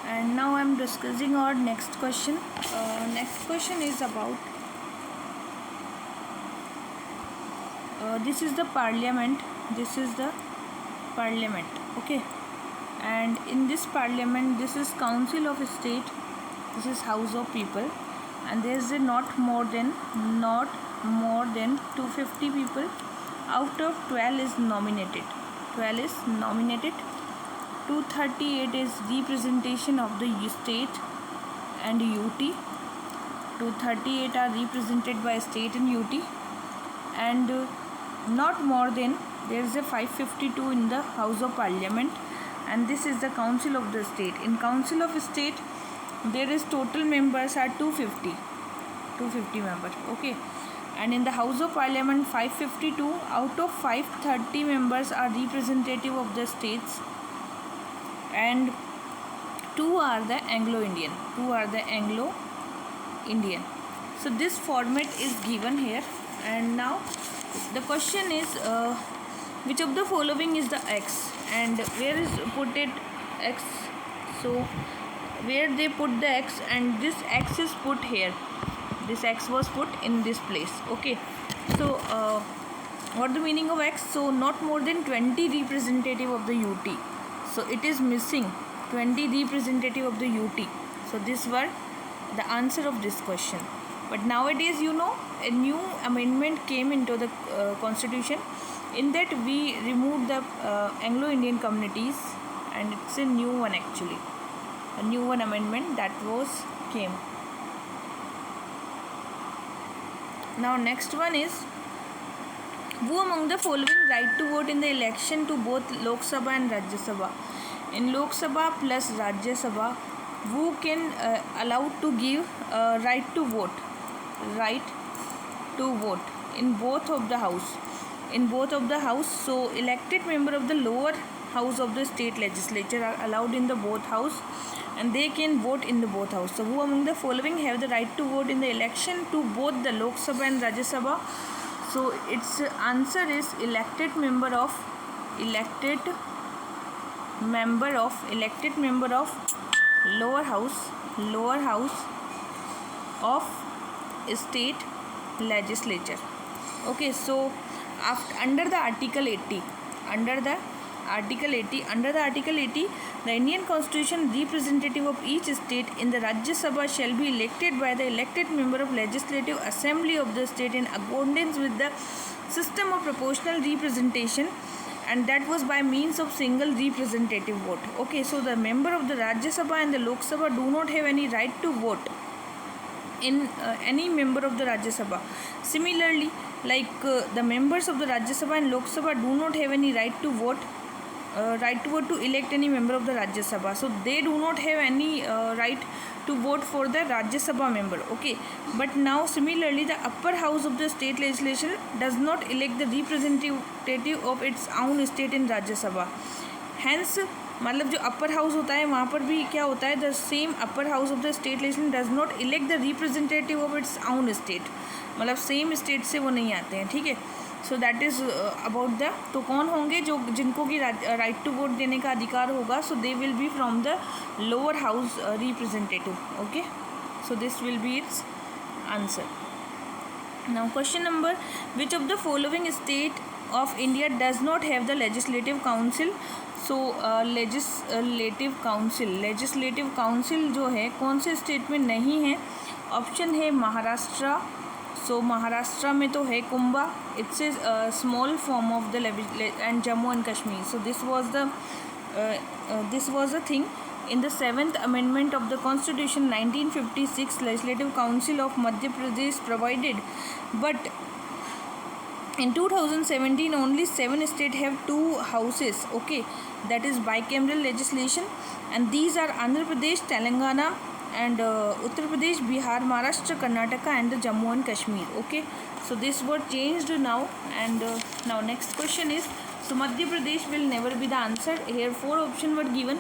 And now I'm discussing our next question. Next question is about this is the parliament. This is the parliament. Okay, and in this parliament, this is council of state. This is house of people, and there is a not more than 250 people. Out of 12 is nominated. 12 is nominated. 238 is representation of the state and UT. 238 are represented by state and UT, and not more than, there is a 552 in the House of Parliament, and this is the Council of the State. In Council of State, there is total members are 250 members. Okay, and in the House of Parliament 552. Out of 530 members are representative of the states, and 2 are the Anglo-Indian. So this format is given here, and now the question is which of the following is the X, and where is put it X? So where they put the X, and this X is put here. This X was put in this place. Okay, so what the meaning of X? So not more than 20 representative of the UT. So it is missing 20 representative of the UT. So this were the answer of this question. But nowadays, a new amendment came into the constitution. In that we removed the Anglo-Indian communities, and it's a new one actually. A new one amendment that came. Now next one is, who among the following right to vote in the election to both Lok Sabha and Rajya Sabha? In Lok Sabha plus Rajya Sabha, who can allowed to give right to vote in both of the house. So elected member of the lower house of the state legislature are allowed in the both house, and they can vote in the both house. So who among the following have the right to vote in the election to both the Lok Sabha and Rajya Sabha? So its answer is elected member of lower house of state legislature. Okay, so under the Article 80, the Indian Constitution, representative of each state in the Rajya Sabha shall be elected by the elected member of Legislative Assembly of the state in accordance with the system of proportional representation, and that was by means of single representative vote. Okay, so the member of the Rajya Sabha and the Lok Sabha do not have any right to vote in any member of the Rajya Sabha. Similarly, the members of the Rajya Sabha and Lok Sabha do not have any right to vote to elect any member of the Rajya Sabha. So they do not have any right to vote for the Rajya Sabha member. Okay, but now similarly, the upper house of the state legislature does not elect the representative of its own state in Rajya Sabha. Hence, मतलब जो upper house होता है वहाँ पर भी क्या होता है, the same upper house of the state legislation does not elect the representative of its own state, मतलब सेम स्टेट से वो नहीं आते हैं. ठीक है, सो दैट इज़ अबाउट द, तो कौन होंगे जिनको कि राइट टू वोट देने का अधिकार होगा? So they will be from the lower house representative. Okay, so this will be its answer. Now question number, which of the following state of India does not have the legislative council? So legislative council जो है कौन से state में नहीं है? Option है महाराष्ट्र. सो महाराष्ट्र में तो है Kumbha, it's a small form of the end Jammu and Kashmir. So this was the thing in the 7th amendment of the constitution 1956. Legislative Council of Madhya Pradesh provided, but in 2017 only 7 states have 2 houses. Okay, that is bicameral legislation, and these are Andhra Pradesh, Telangana, and Uttar Pradesh, Bihar, Maharashtra, Karnataka, and the Jammu and Kashmir. Okay, so this were changed now, and now next question is, so Madhya Pradesh will never be the answer. Here 4 options were given.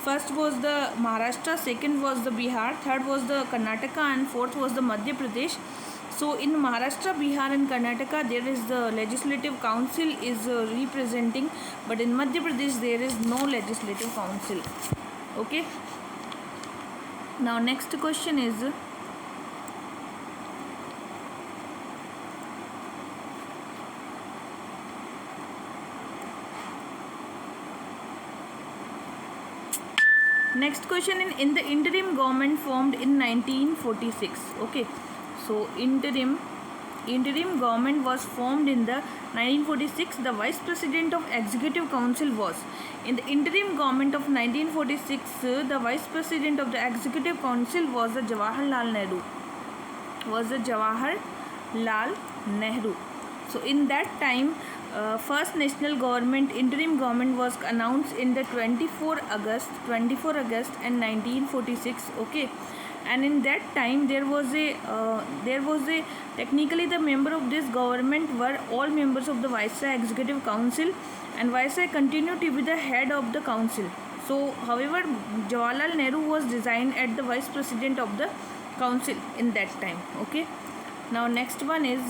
First was the Maharashtra, second was the Bihar, third was the Karnataka, and fourth was the Madhya Pradesh. So in Maharashtra, Bihar and Karnataka, there is the legislative council is representing, but in Madhya Pradesh there is no legislative council. Okay, Now next question is, next question in the interim government formed in 1946. Okay, so interim government was formed in the 1946. The vice president of executive council was, in the interim government of 1946, the vice president of the executive council was the Jawaharlal Nehru. So in that time, first national government interim government was announced in the 24 August and 1946. Okay, and in that time there was a technically the member of this government were all members of the Viceroy executive council, and Viceroy continued to be the head of the council. So however, Jawaharlal Nehru was resigned at the vice president of the council in that time. Okay, now next one is,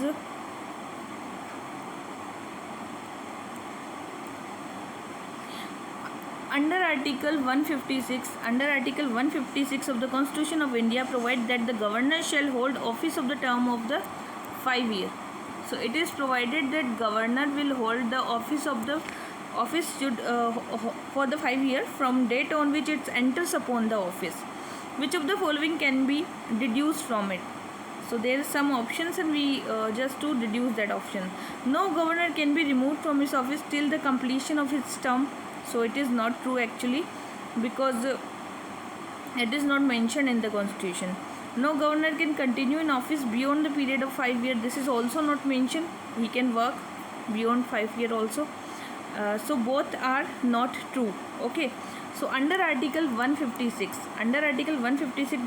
under Article 156 of the Constitution of India provide that the governor shall hold office of the term of the 5 year. So it is provided that governor will hold the office should for the 5 year from date on which it enters upon the office. Which of the following can be deduced from it? So there is some options, and we just to deduce that option. No governor can be removed from his office till the completion of his term. So it is not true actually, because it is not mentioned in the constitution. No governor can continue in office beyond the period of 5 years. This is also not mentioned. He can work beyond 5 years also. So both are not true. Okay. So under Article 156,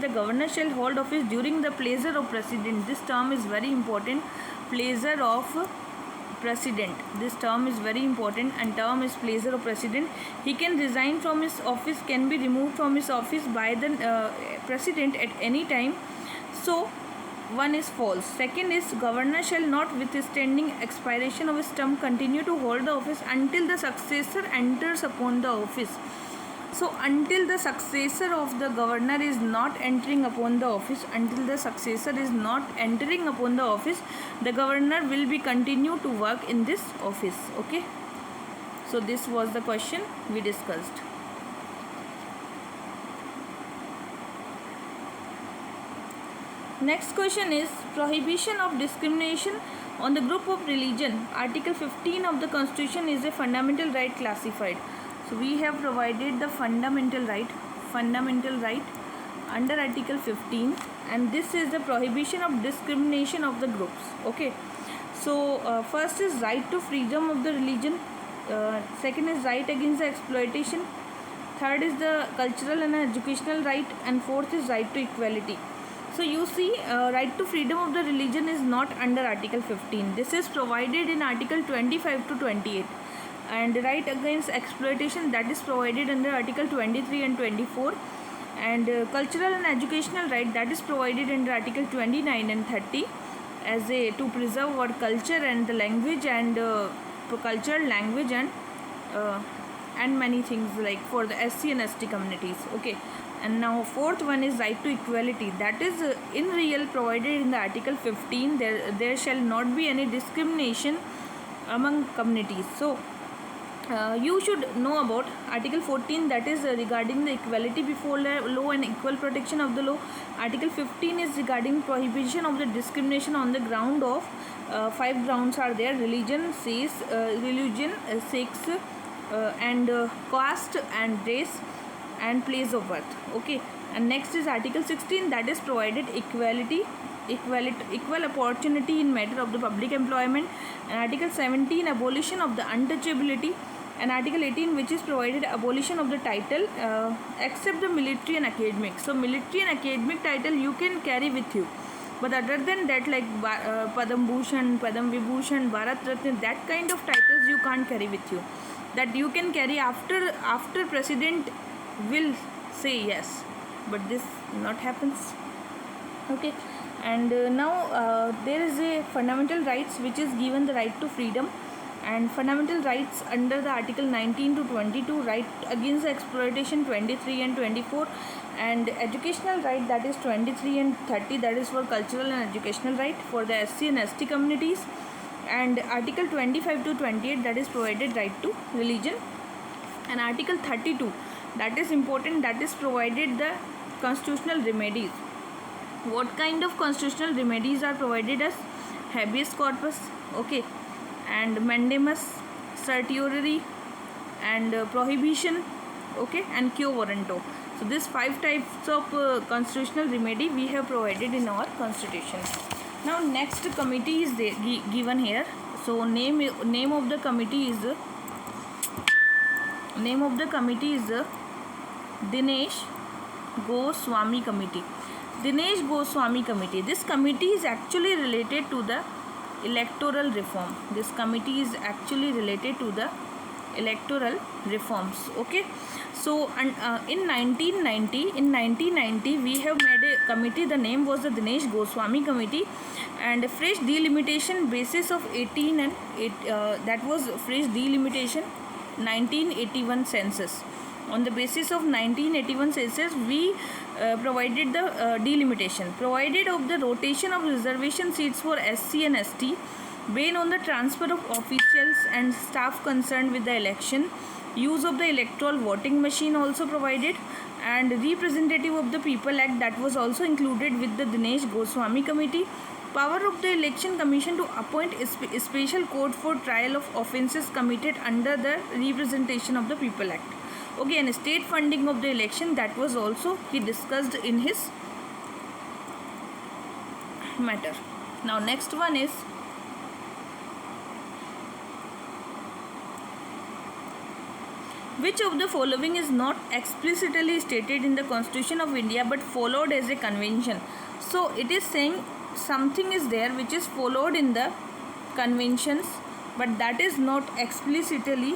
the governor shall hold office during the pleasure of president. This term is very important. Pleasure of president. This term is very important, and term is pleasure of president. He can resign from his office, can be removed from his office by the president at any time. So one is false. Second is, governor shall not, withstanding expiration of his term, continue to hold the office until the successor enters upon the office. So until the successor of the governor is not entering upon the office, the governor will be continue to work in this office. Okay. So this was the question we discussed. Next question is, prohibition of discrimination on the group of religion. Article 15 of the Constitution is a fundamental right classified. So we have provided the fundamental right under Article 15, and this is the prohibition of discrimination of the groups. Okay. So first is right to freedom of the religion. Second is right against the exploitation. Third is the cultural and educational right, and fourth is right to equality. So you see, right to freedom of the religion is not under Article 15. This is provided in Article 25 to 28. And right against exploitation, that is provided under Article 23 and 24. And cultural and educational right, that is provided under Article 29 and 30 as a to preserve our culture and the language, and culture, language, and many things like for the SC and ST communities. Okay. And now fourth one is right to equality. That is in real provided in the Article 15. There shall not be any discrimination among communities. So you should know about Article 14, that is regarding the equality before law and equal protection of the law. Article 15 is regarding prohibition of the discrimination on the ground of 5 grounds are there: religion, sex, and caste and race and place of birth. Okay. And next is Article 16, that is provided equal opportunity in matter of the public employment. And Article 17, abolition of the untouchability. And Article 18, which is provided abolition of the title except the military and academic. So military and academic title you can carry with you, but other than that, like Padam Bhushan, Padam Vibhushan, Bharat Ratna, that kind of titles you can't carry with you. That you can carry after president will say yes, but this not happens. Okay. And now there is a fundamental rights which is given the right to freedom. And fundamental rights under the article 19 to 22, right against exploitation 23 and 24, and educational right, that is 23 and 30, that is for cultural and educational right for the SC and ST communities. And article 25 to 28, that is provided right to religion. And article 32, that is important, that is provided the constitutional remedies. What kind of constitutional remedies are provided as habeas corpus, okay, and mandamus, certiorari, and prohibition, okay, and quo warranto. So these 5 types of constitutional remedy we have provided in our constitution. Now next committee is there, given here. So name of the committee is Dinesh Goswami Committee. Dinesh Goswami Committee. This committee is actually related to the electoral reform. This committee is actually related to the electoral reforms. Okay. So in 1990 we have made a committee. The name was the Dinesh Goswami Committee, and fresh delimitation basis of 18 and that was fresh delimitation 1981 census. On the basis of 1981 census, we provided the delimitation, provided of the rotation of reservation seats for SC and ST, based on the transfer of officials and staff concerned with the election, use of the electoral voting machine also provided, and representative of the people act, that was also included with the Dinesh Goswami Committee. Power of the election commission to appoint a special court for trial of offences committed under the representation of the people act. Okay, and state funding of the election, that was also he discussed in his matter. Now next one is which of the following is not explicitly stated in the Constitution of India but followed as a convention. So it is saying something is there which is followed in the conventions, but that is not explicitly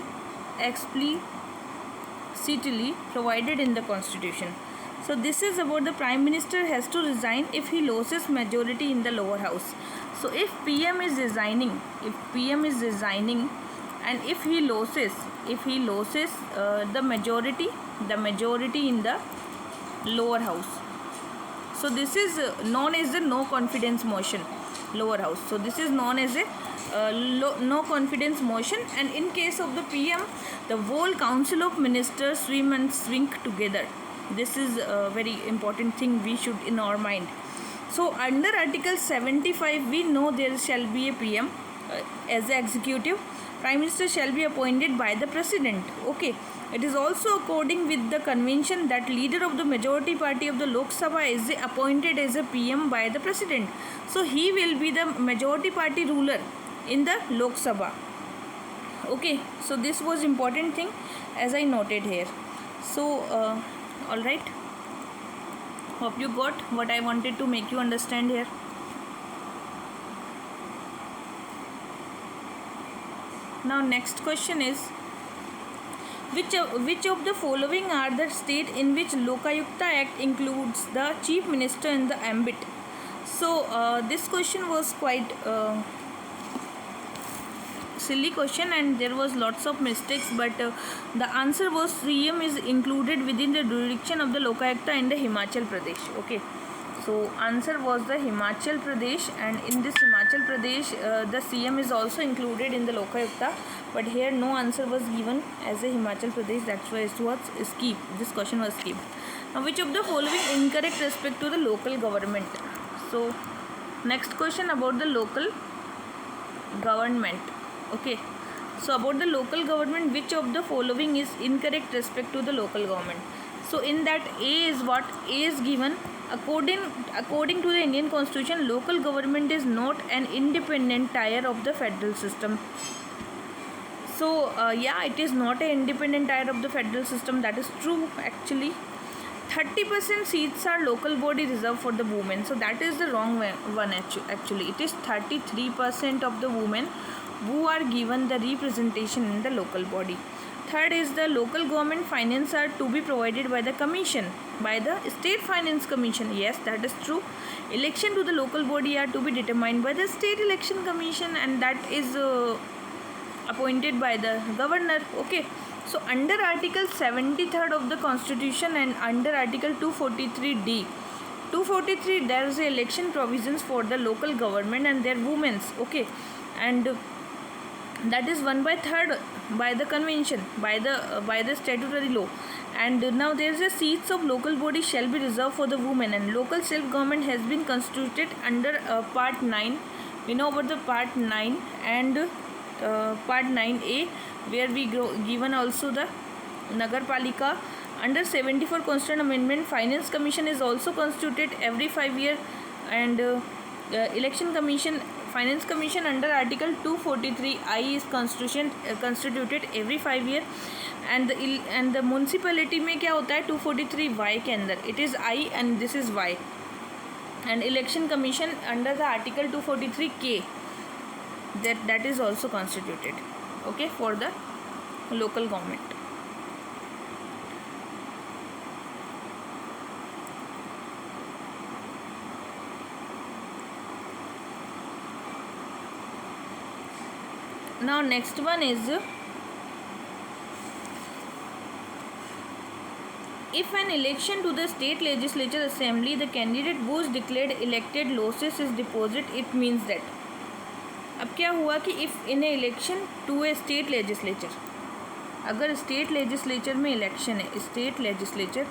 provided in the Constitution. So this is about the Prime Minister has to resign if he loses majority in the lower house. So if PM is resigning and if he loses the majority in the lower house, so this is known as the no confidence motion, lower house. So this is known as a no confidence motion, and in case of the PM, the whole council of ministers swing together. This is a very important thing we should in our mind. So under Article 75, we know there shall be a PM as the executive. Prime Minister shall be appointed by the President. Okay. It is also according with the convention that leader of the majority party of the Lok Sabha is appointed as a PM by the President. So he will be the majority party ruler in the Lok Sabha. Okay. So this was important thing as I noted here. So all right. Hope you got what I wanted to make you understand here. Now next question is which of the following are the state in which Lokayukta Act includes the Chief Minister in the ambit? So this question was quite silly question and there was lots of mistakes, but the answer was CM is included within the jurisdiction of the Lokayukta in the Himachal Pradesh. Okay. So answer was the Himachal Pradesh, and in this Himachal Pradesh the CM is also included in the Lokayukta, but here no answer was given as a Himachal Pradesh, that's why it was skipped. This question was skipped. Now which of the following incorrect respect to the local government? So next question about the local government. Okay. So about the local government, which of the following is incorrect respect to the local government? So in that A is what? A is given. According to the Indian Constitution, local government is not an independent tier of the federal system. So yeah, it is not an independent tier of the federal system. That is true actually. 30% seats are local body reserved for the women. So that is the wrong one actually. It is 33% of the women who are given the representation in the local body. Third is the local government finance are to be provided by the commission, by the State Finance Commission. Yes, that is true. Election to the local body are to be determined by the State Election Commission, and that is appointed by the governor. Okay, so under article 73rd of the constitution and under article 243d, 243 there is a election provisions for the local government and their women's. Okay, and that is 1/3 by the convention, by the statutory law. And now there is a seats of local body shall be reserved for the women, and local self government has been constituted under part 9. We know about the part 9 and part 9a, where we given also the Nagar Palika. Under 74 Constitutional Amendment, Finance Commission is also constituted every 5 years, and Election Commission, Finance Commission under Article 243I is constituted every 5 years. And the municipality में क्या होता है 243Y के अंदर, it is I and this is Y. And Election Commission under the Article 243K, that is also constituted, okay, for the local government. Now next one is, if an election to the state legislature assembly the candidate was declared elected losses his deposit, it means that. अब क्या हुआ कि if in election to a state legislature, अगर state legislature में election है, state legislature,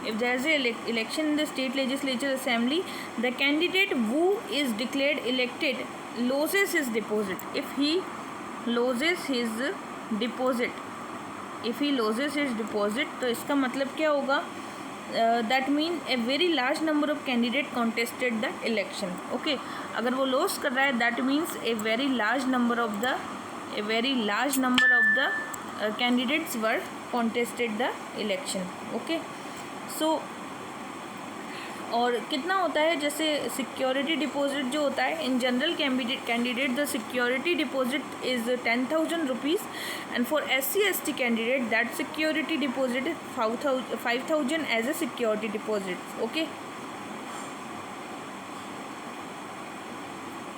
if there is a election in the state legislature assembly, the candidate who is declared elected loses his deposit. If he loses his deposit, if he loses his deposit, तो इसका मतलब क्या होगा, that mean a very large number of candidate contested the election. Okay, अगर वो lose कर रहा है, that means a very large number of the candidates were contested the election. Okay, so और कितना होता है, जैसे सिक्योरिटी डिपॉजिट जो होता है, in general candidate the security deposit is 10,000 rupees, and for SC/ST candidate that security deposit 5,000 as a security deposit. Okay,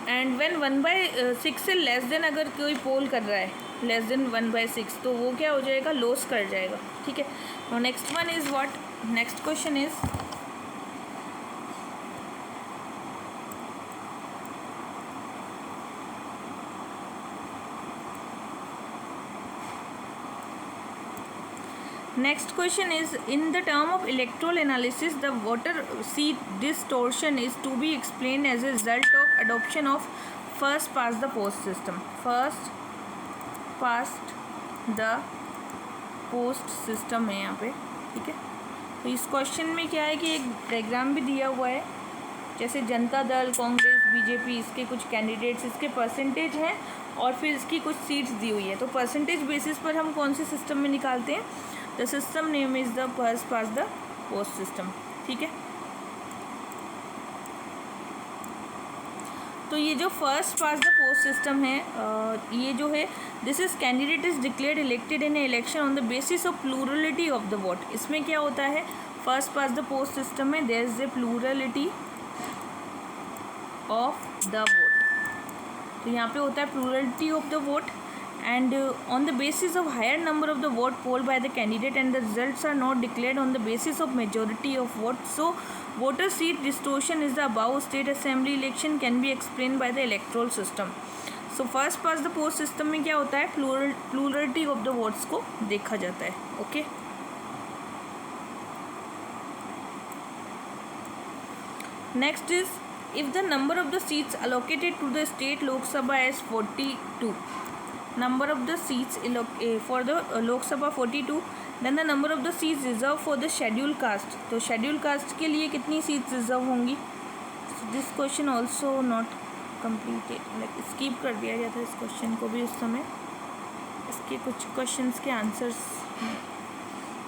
and when 1/6 से less than अगर कोई पोल कर रहा है, लेस देन 1/6, तो वो क्या हो जाएगा, लॉस कर जाएगा. ठीक है. और next one is what, next question is, next question is, in the term of electoral analysis the voter seat distortion is to be explained as a result of adoption of first past the post system. first past the post system है यहाँ पे. ठीक है. तो इस question में क्या है कि एक डायग्राम भी दिया हुआ है, जैसे जनता दल, कांग्रेस, बीजेपी, इसके कुछ कैंडिडेट्स, इसके परसेंटेज हैं और फिर इसकी कुछ सीट्स दी हुई है. तो परसेंटेज बेसिस पर हम कौन से सिस्टम में निकालते हैं, the system name is the first past the post system. ठीक है. तो ये जो first past the post system है, ये जो है, this is candidate is declared elected in election on the basis of plurality of the vote. इसमें क्या होता है, first past the post system में there is a plurality of the vote. तो यहाँ पे होता है plurality of the vote, and on the basis of higher number of the vote polled by the candidate and the results are not declared on the basis of majority of votes, so voter seat distortion is the above state assembly election can be explained by the electoral system. So first past the post system में क्या होता है, plurality of the votes को देखा जाता है. okay. Next is, if the number of the seats allocated to the state Lok Sabha is 42, number of the seats for the Lok Sabha 42, then the number of the seats reserved for the scheduled caste. तो scheduled caste के लिए कितनी seats reserve होंगी. This question also not completed, like skip कर दिया गया था इस क्वेश्चन को भी उस समय. इसके कुछ क्वेश्चंस के answers.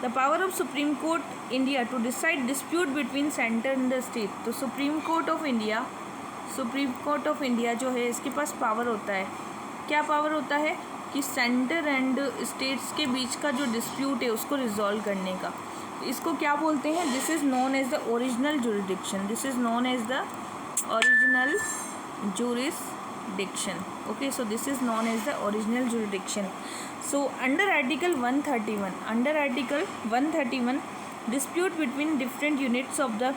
The power of supreme court India to decide dispute between centre and the state. तो सुप्रीम कोर्ट ऑफ इंडिया जो है, इसके पास पावर होता है. क्या पावर होता है कि सेंटर एंड स्टेट्स के बीच का जो डिस्प्यूट है उसको रिजॉल्व करने का. इसको क्या बोलते हैं, this is known as the original jurisdiction. This is known as the original jurisdiction. jurisdiction. Okay, so this is known as the original jurisdiction. So under Article 131, dispute between different units of the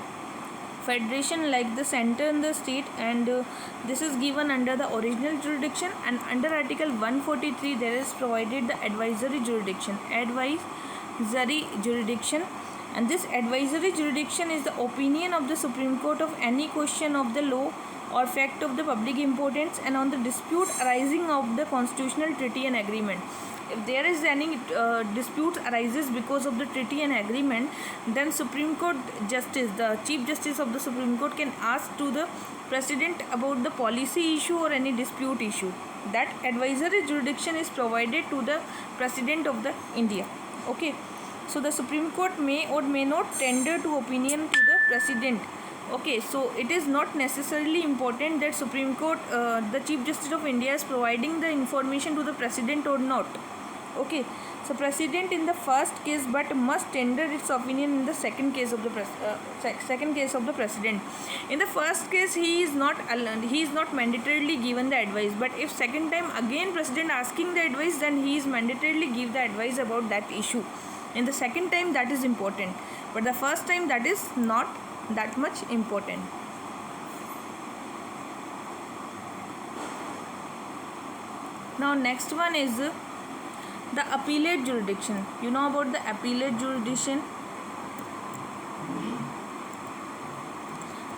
federation like the center and the state, and this is given under the original jurisdiction. And under Article 143 there is provided the advisory jurisdiction. And this advisory jurisdiction is the opinion of the Supreme Court of any question of the law or fact of the public importance and on the dispute arising of the constitutional treaty and agreement. If there is any dispute arises because of the treaty and agreement, then Supreme Court Justice, the Chief Justice of the Supreme Court, can ask to the President about the policy issue or any dispute issue. That advisory jurisdiction is provided to the President of the India. Okay, so the Supreme Court may or may not tender to opinion to the President. Okay, so it is not necessarily important that Supreme Court, the Chief Justice of India, is providing the information to the President or not. Okay, so President in the first case but must tender its opinion in the second case of the President. In the first case he is not mandatorily given the advice, but if second time again President asking the advice, then he is mandatorily give the advice about that issue. In the second time that is important, but the first time that is not that much important. Now next one is the appellate jurisdiction. You know about the appellate jurisdiction?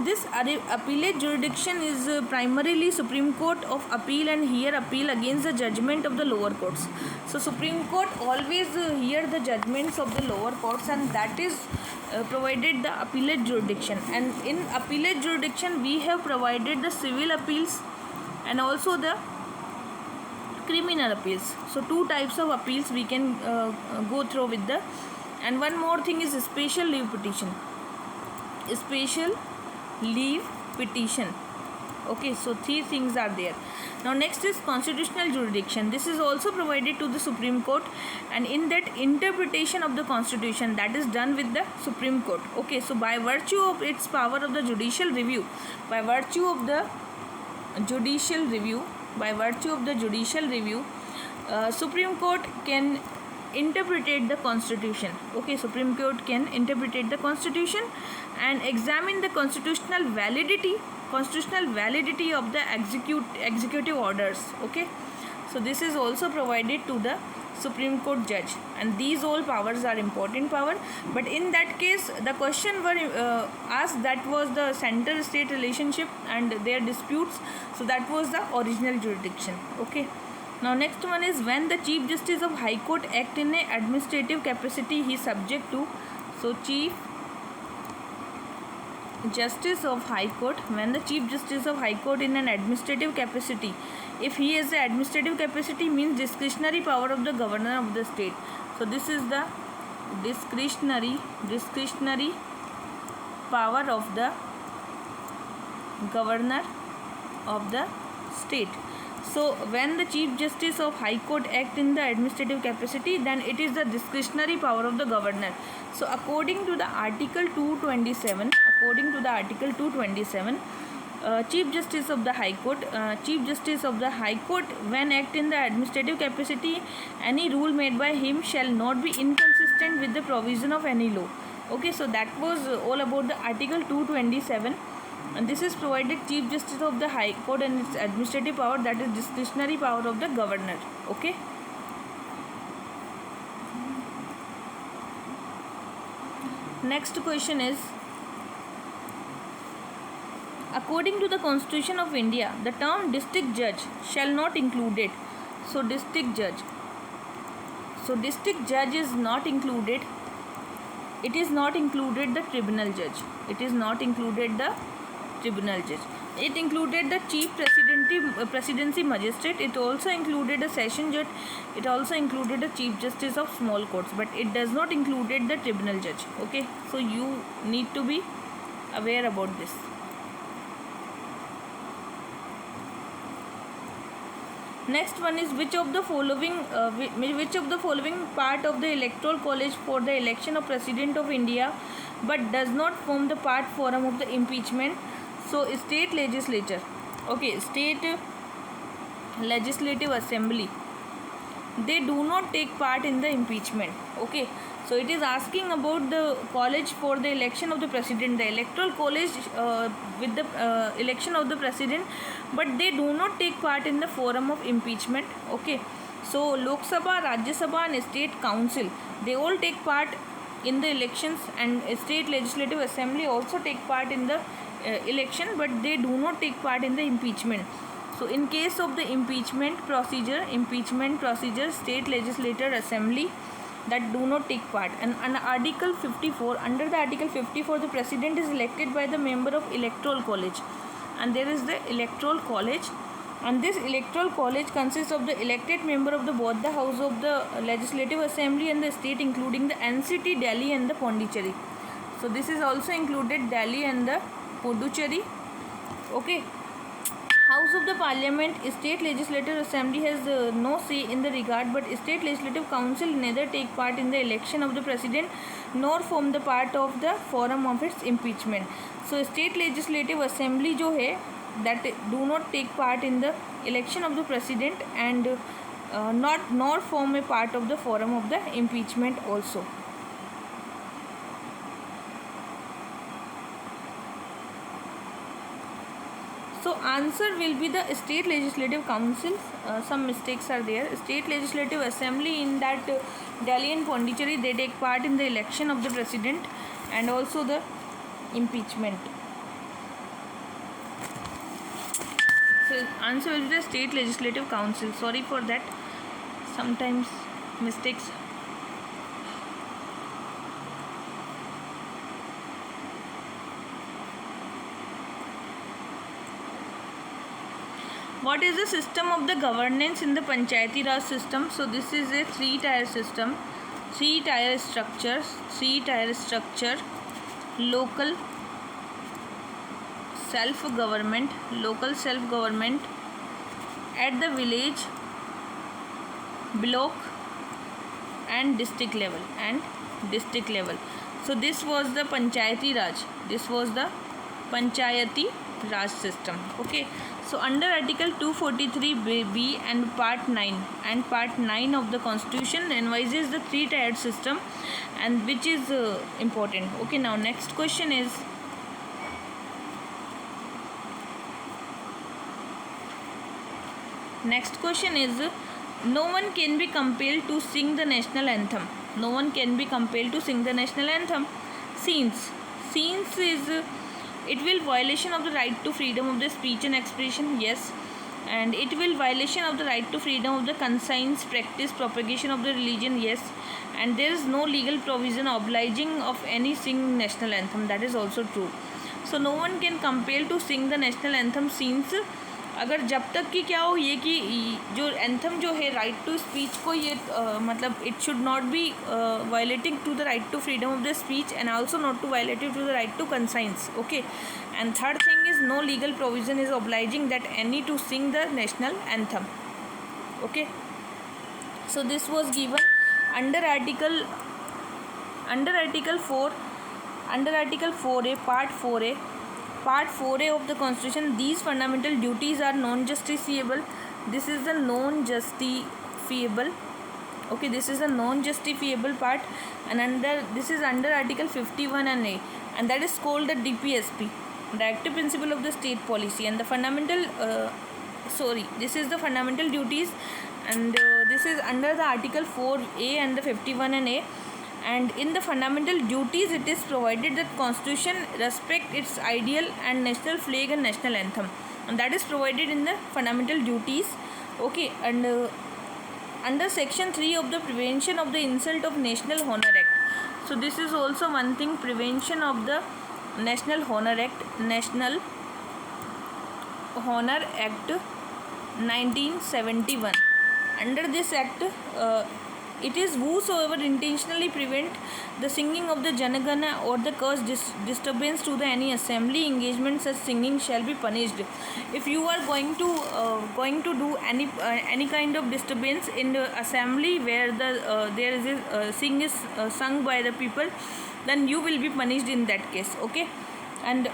This appellate jurisdiction is primarily Supreme Court of Appeal and hear appeal against the judgment of the lower courts. So Supreme Court always hear the judgments of the lower courts, and that is provided the appellate jurisdiction. And in appellate jurisdiction we have provided the civil appeals and also the criminal appeals. So two types of appeals we can go through with the, and one more thing is special leave petition. Okay, so three things are there. Now next is constitutional jurisdiction. This is also provided to the Supreme Court, and in that interpretation of the Constitution, that is done with the Supreme Court. Okay, so by virtue of its power of the judicial review, Supreme Court can interpret the Constitution. Okay, Supreme Court can interpret the Constitution and examine the constitutional validity of the executive orders. Okay, so this is also provided to the Supreme Court judge, and these all powers are important power. But in that case the question were asked, that was the center state relationship and their disputes, so that was the original jurisdiction. Okay, now next one is when the Chief Justice of High Court act in a administrative capacity, he is subject to. So Chief Justice of High Court, when the Chief Justice of High Court in an administrative capacity, if he has the administrative capacity, means discretionary power of the governor of the state. So this is the discretionary power of the governor of the state. So when the Chief Justice of High Court act in the administrative capacity, then it is the discretionary power of the governor. So according to the Article 227, Chief Justice of the High Court, when act in the administrative capacity, any rule made by him shall not be inconsistent with the provision of any law. Okay, so that was all about the Article 227. And this is provided Chief Justice of the High Court and its administrative power, that is discretionary power of the governor. Okay. Next question is, according to the Constitution of India, the term district judge shall not include it. So district judge is not included. It is not included the tribunal judge. It included the chief presidency magistrate. It also included a session judge. It also included a chief justice of small courts, but it does not included the tribunal judge. Okay, so you need to be aware about this. Next one is which of the following part of the electoral college for the election of President of India but does not form the part forum of the impeachment. So state legislature. Okay, state legislative assembly, they do not take part in the impeachment. Okay, so it is asking about the college for the election of the president, the electoral college with the election of the president, but they do not take part in the forum of impeachment. Okay, so Lok Sabha, Rajya Sabha and state council, they all take part in the elections, and state legislative assembly also take part in the election, but they do not take part in the impeachment. So in case of the impeachment procedure, state legislative assembly that do not take part. And under Article 54, the president is elected by the member of electoral college, and there is the electoral college, and this electoral college consists of the elected member of both the house of the legislative assembly and the state, including the NCT, Delhi and the Pondicherry. So this is also included Delhi and the Puducherry. Okay. House of the Parliament, State Legislative Assembly has no say in the regard, but State Legislative Council neither take part in the election of the President nor form the part of the forum of its impeachment. So State Legislative Assembly जो है that do not take part in the election of the President and nor form a part of the forum of the impeachment also. So answer will be the state legislative councils. Some mistakes are there. State legislative assembly in that Delhi and Pondicherry, they take part in the election of the president and also the impeachment. So answer will be the state legislative council. Sorry for that. Sometimes mistakes. What is the system of the governance in the Panchayati Raj system? So this is a three-tier system, three-tier structure, local self-government at the village, block and district level. So this was the Panchayati Raj system. Okay. So under Article 243B and Part 9 of the Constitution advises the three-tiered system, and which is important. Okay, now next question is no one can be compelled to sing the national anthem. Since is it will violation of the right to freedom of the speech and expression, yes, and it will violation of the right to freedom of the conscience, practice, propagation of the religion, yes, and there is no legal provision obliging of any sing national anthem, that is also true. So no one can compel to sing the national anthem since अगर जब तक कि क्या हो ये कि जो anthem जो है राइट टू स्पीच को ये मतलब it should not be violating to the right to freedom of the speech and also not to violating to the right to conscience. Okay, and third thing is no legal provision is obliging that any to sing the national anthem. Okay, so this was given under article 4A, Part 4A of the Constitution. These fundamental duties are non-justiciable. This is the non-justifiable. Okay, this is the non-justifiable part, and this is under Article 51A, and that is called the DPSP, Directive Principle of the State Policy, and the fundamental this is the fundamental duties, and this is under the Article 4A and the 51A. And in the fundamental duties, it is provided that Constitution respect its ideal and national flag and national anthem, and that is provided in the fundamental duties. Okay, and under Section 3 of the Prevention of the Insult of National Honor Act. So this is also one thing, prevention of the National Honor Act, 1971. Under this act, it is whosoever intentionally prevent the singing of the Janagana or the cause disturbance to the any assembly engagement, such singing shall be punished. If you are going to do any kind of disturbance in the assembly where there is a sing is sung by the people, then you will be punished in that case. Okay, And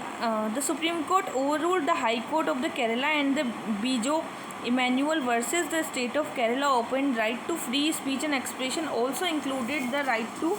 the Supreme Court overruled the High Court of the Kerala and the Bijo Emmanuel versus the state of Kerala opened right to free speech and expression, also included the right to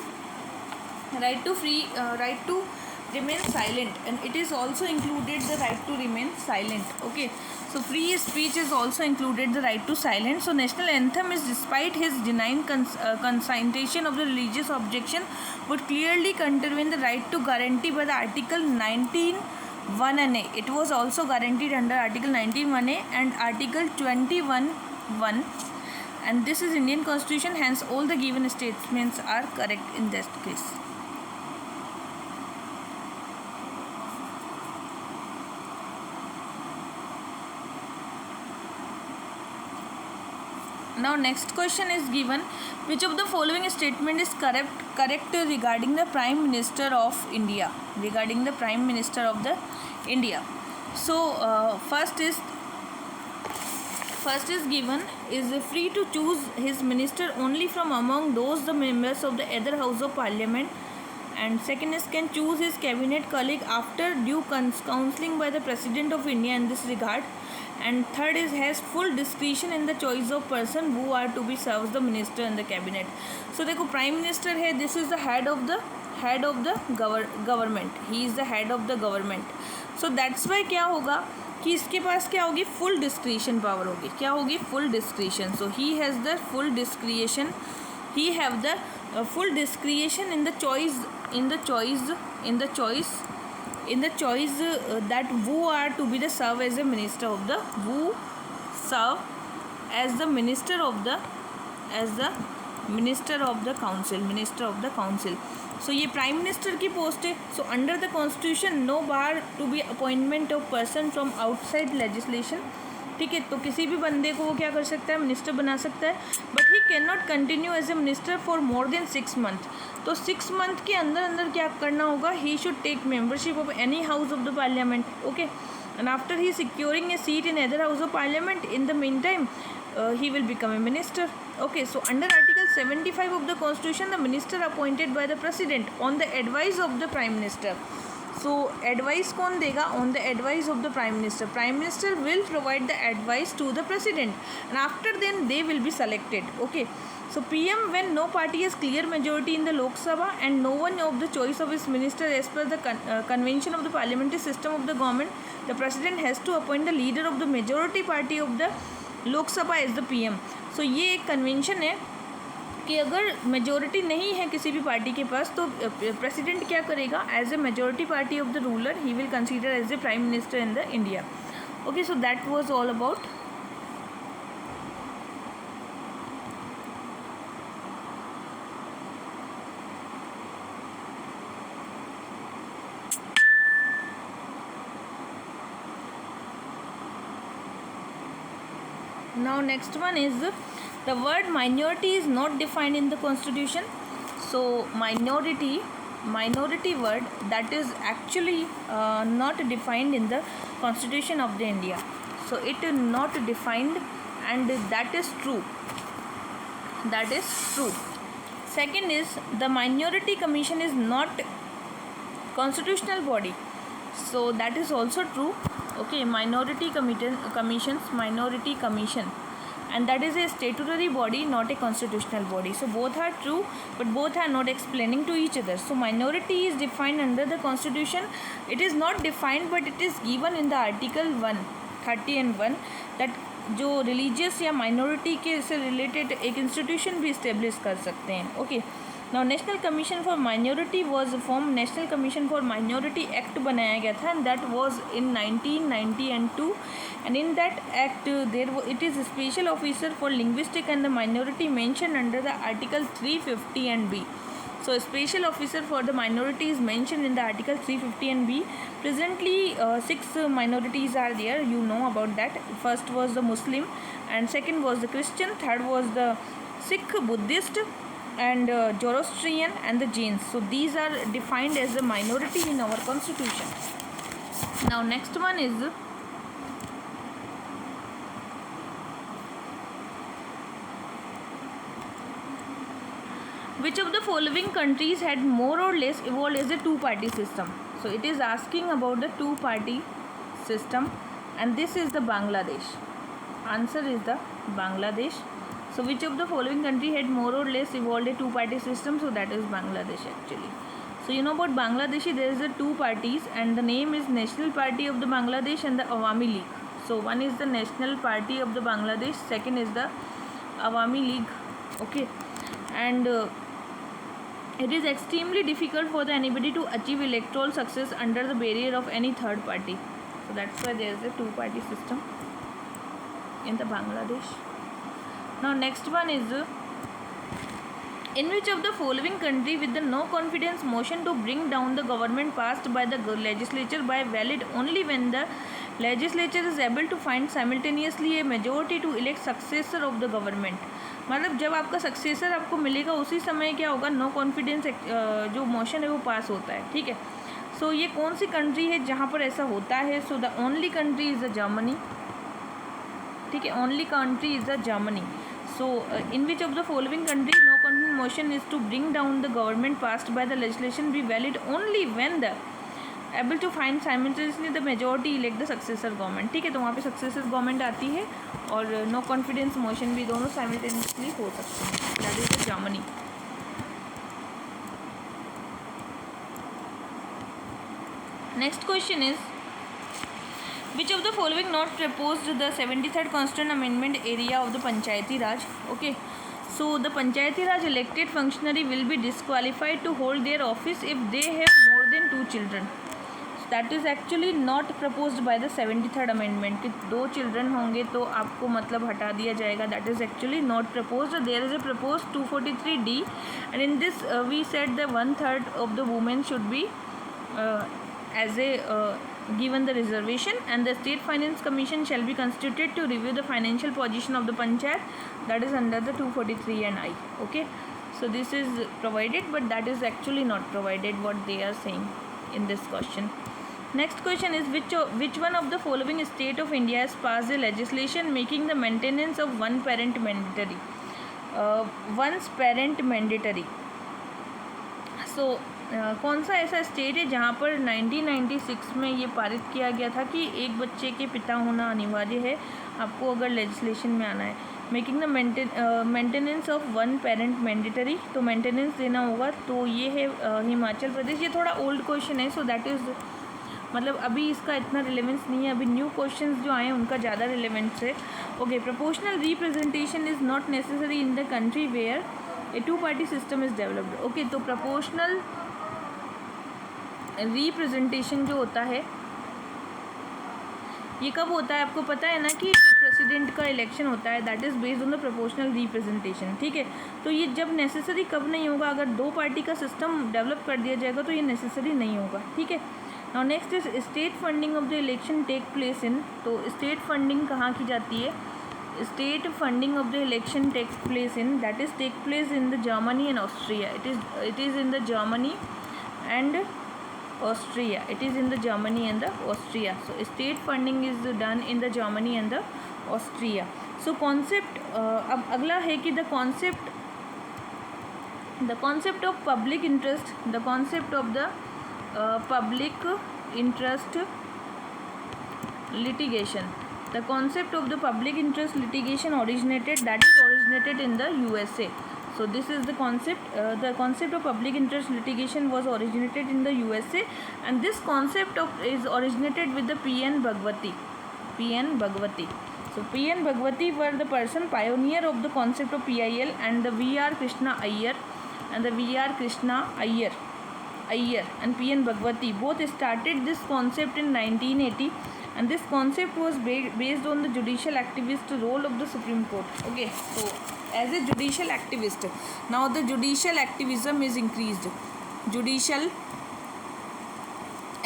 remain silent, and it is also included the right to remain silent. Okay, so free speech is also included the right to silence. So national anthem is, despite his denying consultation of the religious objection, would clearly contravene the right to guarantee by the Article 19(1)(a). It was also guaranteed under Article 19(1)(a) and Article 21(1), and this is Indian Constitution. Hence, all the given statements are correct in this case. Now next question is given, which of the following statement is correct regarding the Prime Minister of India? Regarding the Prime Minister of the India. So first is given is free to choose his minister only from among those the members of the other House of Parliament, and second is can choose his cabinet colleague after due counselling by the President of India in this regard, and third is has full discretion in the choice of person who are to be serves the minister in the cabinet. So देखो prime minister है, this is the head of the government, he is the head of the government. So that's why क्या होगा कि इसके पास क्या होगी, full discretion power होगी. क्या होगी, full discretion. So he has the full डिस्क्रिएशन, he have the full discretion in the choice that who are to be the serve as a minister of the council. So ये prime minister की post है. So under the constitution no bar to be appointment of person from outside legislation. ठीक है, तो किसी भी बंदे को वो क्या कर सकता है, मिनिस्टर बना सकता है, but he can not continue as a minister for more than 6 month. तो 6 मंथ के अंदर क्या करना होगा, he should take membership of any house of the parliament. Okay, and after he securing a seat in other house of parliament in the mean time he will become a minister. Okay, so under Article 75 of the Constitution, the minister appointed by the President on the advice of the Prime Minister. So advice कौन देगा, on the advice of the Prime Minister. Prime Minister will provide the advice to the President, and after then they will be selected. Okay, so PM, when no party has clear majority in the Lok Sabha and no one of the choice of his minister as per the convention of the parliamentary system of the government, the President has to appoint the leader of the majority party of the लोक सभा as the PM. सो ये एक convention है कि अगर majority नहीं है किसी भी पार्टी के पास, तो प्रेसिडेंट क्या करेगा, as a majority party of the ruler he will consider as a prime minister in the India. Okay, so that was all about. Now next one is the word minority is not defined in the Constitution. So minority word that is actually not defined in the Constitution of the India. So it is not defined, and that is true. Second is the Minority Commission is not constitutional body. So that is also true. Okay, Minority Commission, and that is a statutory body, not a constitutional body. So both are true, but both are not explaining to each other. So minority is defined under the Constitution. It is not defined, but it is given in the Article 130 and 1 that जो religious या minority के से related एक institution भी establish कर सकते हैं. Okay, now national commission for minority was form. National commission for minority act बनाया गया था, and that was in 1990 and 2, and in that act it is a special officer for linguistic and the minority mentioned under the Article 350 and B. So a special officer for the minority is mentioned in the Article 350 and B. Presently 6 minorities are there, you know about that. First was the Muslim, and second was the Christian, third was the Sikh, Buddhist, and Zoroastrian, and the Jains. So these are defined as a minority in our Constitution. Now next one is which of the following countries had more or less evolved as a two-party system? So it is asking about the two-party system, and this is the Bangladesh. Answer is the Bangladesh. So which of the following country had more or less evolved a two-party system? So that is Bangladesh actually. So you know about Bangladeshi, there is a two parties, and the name is National Party of the Bangladesh and the Awami League. So one is the National Party of the Bangladesh, second is the Awami League. Okay, and it is extremely difficult for anybody to achieve electoral success under the barrier of any third party. So that's why there is a two-party system in the Bangladesh. Now next one is, in which of the following country with the no confidence motion to bring down the government passed by the legislature by valid only when the legislature is able to find simultaneously a majority to elect successor of the government. मतलब जब आपका successor आपको मिलेगा उसी समय क्या होगा, no confidence जो मोशन है वो पास होता है. ठीक है. सो ये कौन सी कंट्री है जहाँ पर ऐसा होता है? So the only country is the Germany. ठीक है, only country is the Germany. So, in which of the following countries no confidence motion is to bring down the government passed by the legislation be valid only when the able to find simultaneously the majority elect the successor government. ठीक है, तो वहाँ पे successor government आती है और no confidence motion भी दोनों simultaneously हो सकते हैं. That is the Germany. Next question is, which of the following not proposed the 73rd Constitutional Amendment area of the Panchayati Raj? Okay, so the Panchayati Raj elected functionary will be disqualified to hold their office if they have more than 2 children. So that is actually not proposed by the 73rd Amendment कि 2 children होंगे तो आपको मतलब हटा दिया जाएगा. That is actually not proposed. There is a proposed 243D, and in this we said that 1/3 of the women should be as a given the reservation, and the State Finance Commission shall be constituted to review the financial position of the panchayat. That is under the 243 and I. Okay, so this is provided, but that is actually not provided what they are saying in this question. Next question is, which one of the following state of India has passed a legislation making the maintenance of one parent mandatory? Once parent mandatory. So कौन सा ऐसा state है जहाँ पर 1996 में ये पारित किया गया था कि एक बच्चे के पिता होना अनिवार्य है आपको अगर लेजिस्लेशन में आना है. Making the maintenance of one parent mandatory, तो मेंटेनेंस देना होगा, तो ये है हिमाचल प्रदेश. ये थोड़ा ओल्ड क्वेश्चन है, सो दैट इज़ मतलब अभी इसका इतना रिलेवेंस नहीं है. अभी न्यू क्वेश्चंस जो आए हैं उनका ज़्यादा रिलेवेंस है. Okay, proportional representation is not necessary in the country where a two party system is developed. Okay, तो प्रोपोर्शनल रिप्रेजेंटेशन जो होता है ये कब होता है आपको पता है ना, कि जो प्रेसिडेंट का इलेक्शन होता है that is based on the proportional representation. ठीक है, तो ये जब नेसेसरी कब नहीं होगा, अगर 2 पार्टी का सिस्टम डेवलप कर दिया जाएगा तो ये नेसेसरी नहीं होगा. ठीक है. Now next is state funding of the election take place in. तो स्टेट फंडिंग कहाँ की जाती है? State funding of the election take place in, that is take place in the Germany and Austria. It is in the Germany and Austria. It is in the Germany and the Austria. So state funding is done in the Germany and the Austria. So concept अब अगला है कि the concept of public interest, the concept of the public interest litigation. The concept of the public interest litigation originated in the USA. So this is the concept. The concept of public interest litigation was originated in the USA, and this concept is originated with the P.N. Bhagwati. So P.N. Bhagwati were the person pioneer of the concept of PIL, and the V.R. Krishna Iyer and P.N. Bhagwati both started this concept in 1980, and this concept was based on the judicial activist role of the Supreme Court. Okay, so as a judicial activist, now the judicial activism is increased. Judicial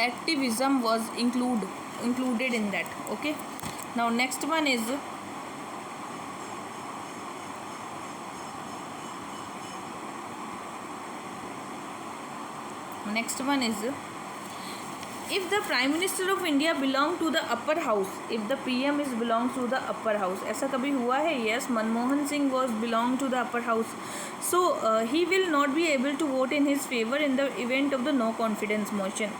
activism was included in that. Okay, now next one is if the Prime Minister of India belong to the upper house, if the PM is belongs to the upper house, ऐसा कभी हुआ है? Yes, Manmohan Singh was belong to the upper house. So he will not be able to vote in his favor in the event of the no confidence motion.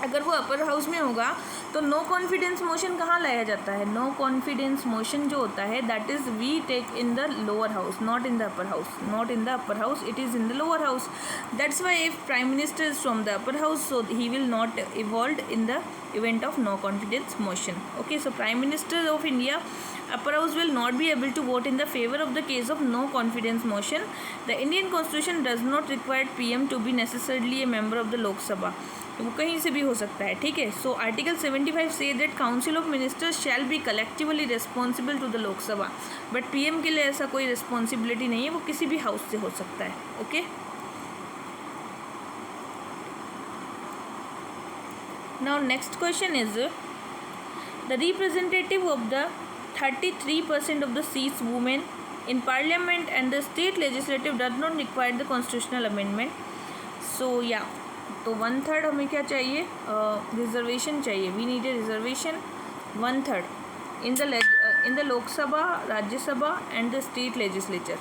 अगर वो upper house में होगा तो no confidence motion कहाँ लाया जाता है? No confidence motion जो होता है that is we take in the lower house, not in the upper house, not in the upper house, it is in the lower house. That's why if prime minister is from the upper house so he will not evolved in the event of no confidence motion. Okay, so Prime Minister of India upper house will not be able to vote in the favor of the case of no confidence motion. The Indian constitution does not require PM to be necessarily a member of the Lok Sabha. वो कहीं से भी हो सकता है, ठीक है. सो article 75 से that council of ministers shall be collectively responsible to the Lok Sabha, but PM के लिए ऐसा कोई रिस्पॉन्सिबिलिटी नहीं है, वो किसी भी हाउस से हो सकता है. Okay. Now next question is the representative of the 33% of the seats women in parliament and the state legislative does not require the constitutional amendment. So yeah, तो 1/3 हमें क्या चाहिए? रिजर्वेशन चाहिए. We need a reservation 1/3 in the Lok Sabha, Rajya Sabha and the state legislature.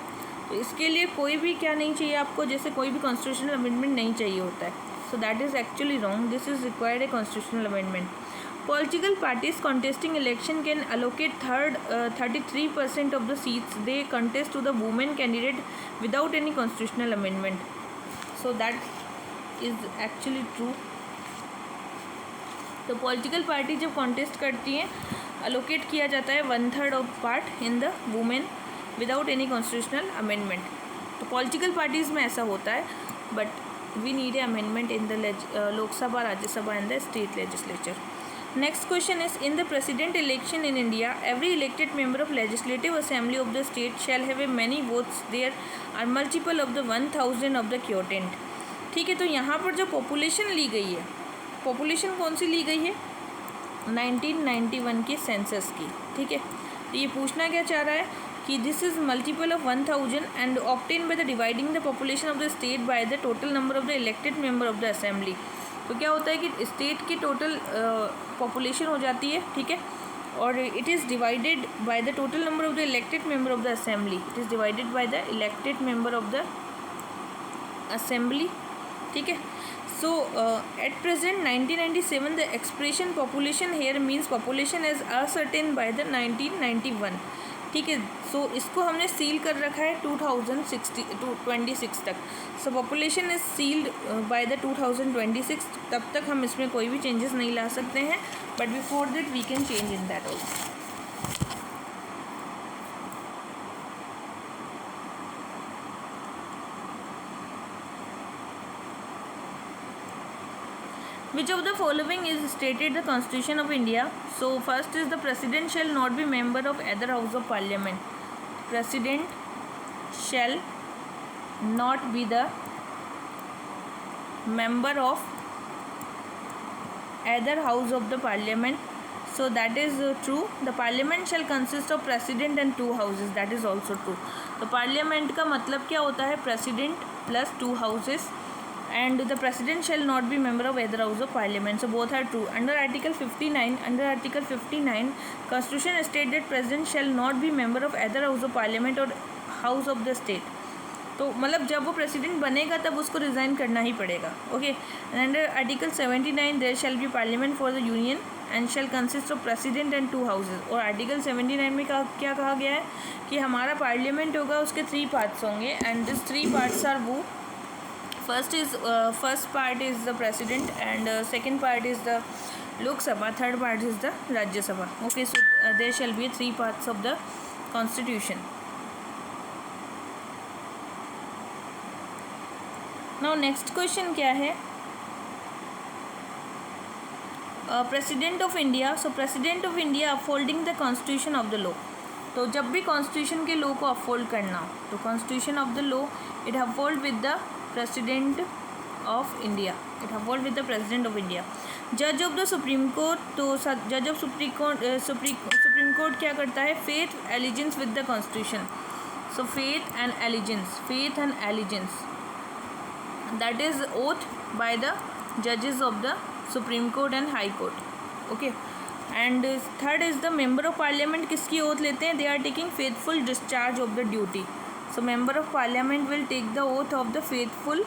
तो इसके लिए कोई भी क्या नहीं चाहिए आपको, जैसे कोई भी कॉन्स्टिट्यूशनल अमेंडमेंट नहीं चाहिए होता है. So that is actually wrong. This is required a constitutional amendment. Political parties contesting election can allocate 33% of the seats they contest to the women candidate without any constitutional amendment. So that is actually true. तो political party जब contest करती हैं allocate किया जाता है 1/3 of part in the women without any constitutional amendment. तो political parties में ऐसा होता है, but we need an amendment in the Lok Sabha, Rajya Sabha and the state legislature. Next question is, in the president election in India, every elected member of legislative assembly of the state shall have a many votes. There are multiple of the 1000 of the quotient. ठीक है. तो यहाँ पर जो population ली गई है, population कौन सी ली गई है? 1991 के सेंसस की. ठीक है. तो ये पूछना क्या चाह रहा है कि this is multiple of 1000 and obtain by the dividing the population of the state by the total number of the elected member of the assembly. तो क्या होता है कि स्टेट की टोटल पॉपुलेशन हो जाती है, ठीक है, और it is divided by the total number of the elected member of the assembly. It is divided by the elected member of the assembly. ठीक है. So at present 1997 the expression population here means population is ascertained by the 1991. ठीक है. सो इसको हमने seal कर रखा है 2026 तक. So population is sealed by the 2026. तब तक हम इसमें कोई भी चेंजेस नहीं ला सकते हैं, but before that we can change in that also. Which of the following is stated the Constitution of India? So first is the President shall not be member of either House of Parliament. President shall not be the member of either House of the Parliament. So that is true. The Parliament shall consist of President and 2 houses. That is also true. तो Parliament का मतलब क्या होता है? President plus 2 houses. And the president shall not be member of either house of parliament. So both are true. Under article 59 constitution states that president shall not be member of either house of parliament or house of the state. तो मतलब जब वो president बनेगा तब उसको resign करना ही पड़ेगा. Okay. And under article 79 there shall be parliament for the union and shall consist of president and 2 houses. और आर्टिकल 79 में क्या कहा गया है कि हमारा पार्लियामेंट होगा, उसके 3 पार्ट्स होंगे एंड दिस 3 पार्ट्स आर वो first part is the president and second part is the Lok Sabha, third part is the Rajya Sabha. Okay, so there shall be 3 parts of the constitution. Now next question क्या है? President of India. So President of India upholding the constitution of the law. तो जब भी constitution के law को uphold करना हो तो constitution of the law it uphold with the President of India. It uphold with the President of India. Judge of the Supreme Court. तो जज ऑफ सुप्रीम कोर्ट क्या करता है? Faith allegiance with the constitution. So faith and allegiance that is oath by the जजेस of the supreme court and high court. Okay. And third is the member of parliament किसकी oath लेते हैं? They are taking faithful discharge of the duty. So member of parliament will take the oath of the faithful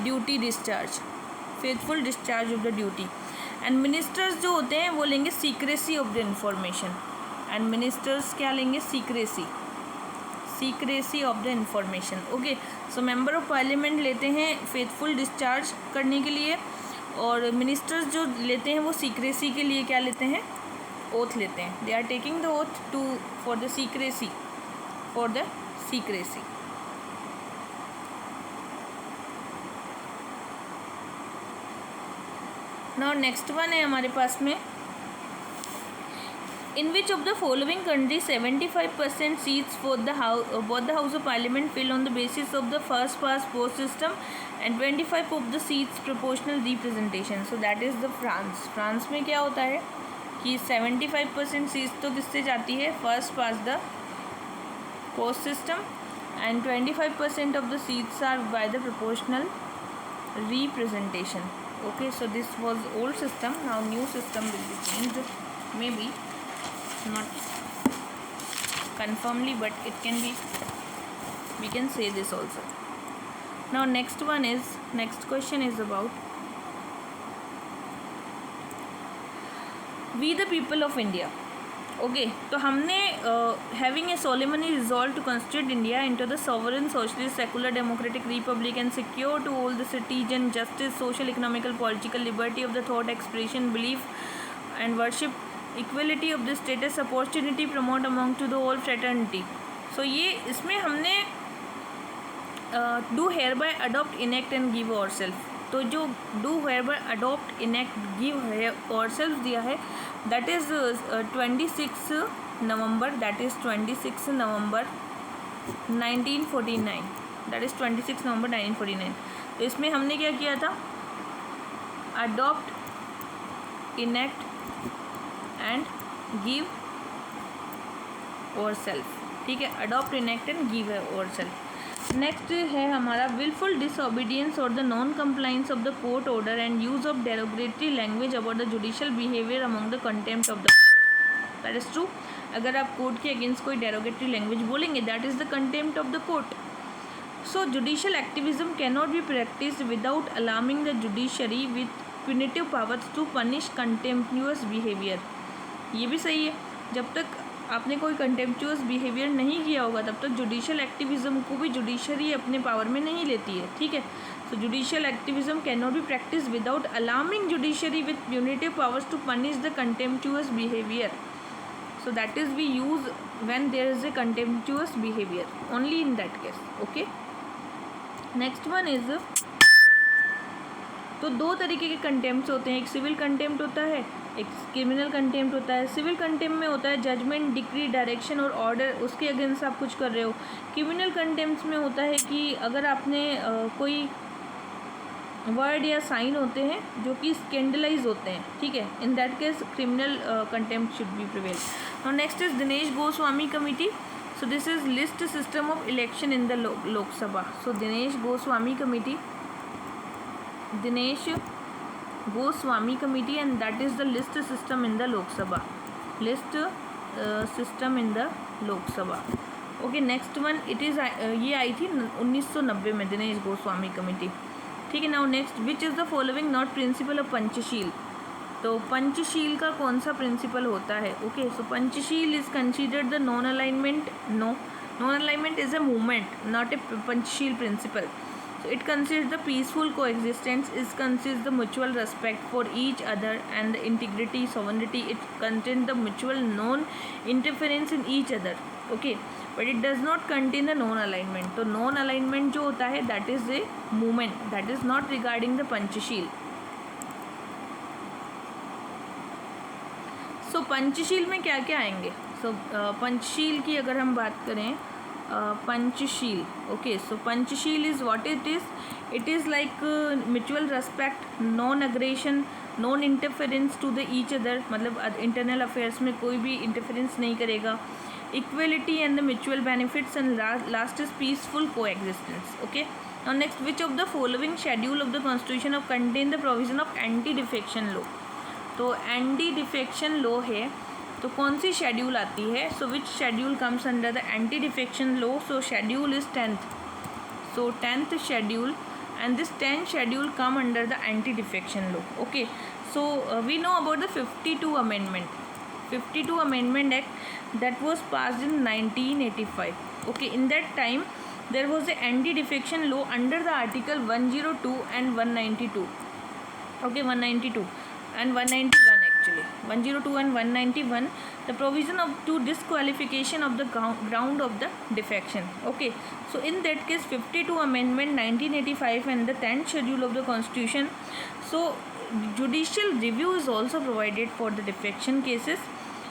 duty discharge. Faithful discharge of the duty. And ministers जो होते हैं वो लेंगे secrecy of the information. And ministers क्या लेंगे? Secrecy of the information. Okay, so member of parliament लेते हैं faithful discharge करने के लिए, और मिनिस्टर्स जो लेते हैं वो सीक्रेसी के लिए क्या लेते हैं? ओथ लेते हैं। They are taking the oath to for the secrecy. Now next one है हमारे पास में, in which of the following countries 75% seats for the House of Parliament fill on the basis of the first past post system and 25 of the seats proportional representation? So that is the France में क्या होता है कि 75% seats तो किससे जाती है? First past the post system, and 25% of the seats are by the proportional representation. Okay, so this was old system. Now new system will be changed, maybe not confirmly, but it can be, we can say this also. Now next question is about we the people of India. Okay, तो हमने having a solemnly resolve to constitute India into the sovereign socialist secular democratic republic and secure to all the citizen justice social economical political liberty of the thought expression belief and worship equality of the status opportunity promote among to the whole fraternity. So ये इसमें हमने do hereby adopt enact and give और self, तो जो do hereby adopt enact give और self दिया है that is 26 November 1949, that is 26 नवंबर 1949। तो इसमें हमने क्या किया था? अडॉप्ट इनेक्ट एंड गिव और सेल्फ। ठीक है, अडॉप्ट इनेक्ट एंड गिव और सेल्फ। नेक्स्ट है हमारा विलफुल डिसओबीडियंस और the non compliance of the court order and use of derogatory language about the judicial behaviour among the contempt of the court. That is true. अगर आप court के against कोई derogatory language बोलेंगे that is the contempt of the court. So judicial activism can not be practised without alarming the judiciary with punitive powers to punish contemptuous behaviour. ये भी सही है, जब तक आपने कोई कंटेम्प्चुअस बिहेवियर नहीं किया होगा तब तक जुडिशियल एक्टिविज्म को भी जुडिशरी अपने पावर में नहीं लेती है। ठीक है, so judicial activism can not be practice without alarming judiciary with punitive powers to punish the contemptuous behaviour. So that is we use when there is a contemptuous behaviour, only in that case. Okay, next one is, तो दो तरीके के contempt होते हैं, एक civil contempt होता है, एक क्रिमिनल कंटेम्प्ट होता है। सिविल कंटेम्प्ट में होता है जजमेंट, डिक्री, डायरेक्शन और ऑर्डर, उसके अगेंस्ट आप कुछ कर रहे हो। क्रिमिनल कंटेम्प्ट में होता है कि अगर आपने कोई वर्ड या साइन होते हैं जो कि स्कैंडलाइज होते हैं, ठीक है, in that case criminal contempt should be prevail. Now next is Dinesh Goswami committee. So this is list system of election in the Lok Sabha. So Dinesh Goswami committee and that is the list system in the Lok Sabha. Okay, next one it is ये आई थी 1990 में Dinesh Goswami committee. ठीक है, now next which is the following not principle of Panchsheel. तो पंचशील का कौन सा principle होता है? Okay, so Panchsheel is considered the non alignment. Non alignment is a movement, not a Panchsheel principle. So it consists the peaceful coexistence, it consists the mutual respect for each other and the integrity, sovereignty. It contains the mutual non-interference in each other. Okay, but it does not contain the non-alignment. तो non-alignment जो होता है that is a movement, that is not regarding the Panchsheel. So Panchsheel में क्या क्या आएंगे? So Panchsheel की अगर हम बात करें, Panchsheel, okay, so Panchsheel is what it is like mutual respect, non aggression, non interference to the each other, मतलब इंटरनल अफेयर्स में कोई भी इंटरफेरेंस नहीं करेगा, equality and the mutual benefits and last is peaceful coexistence. Okay, now next which of the following schedule of the constitution of contain the provision of anti defection law. तो anti defection law है, तो कौन C schedule आती है? So which schedule comes under the anti defection law? So schedule is 10th। So 10th schedule and this 10th schedule come under the anti-defection law. Okay, so we know about the 52 amendment act that was passed in 1985. Okay, in that time there was a anti-defection law under the article 102 and 192. Okay, 192 and 191 actually. 102 and 191, the provision of to disqualification of the ground of the defection. Okay, so in that case 52 amendment 1985 and the 10th schedule of the constitution, so judicial review is also provided for the defection cases,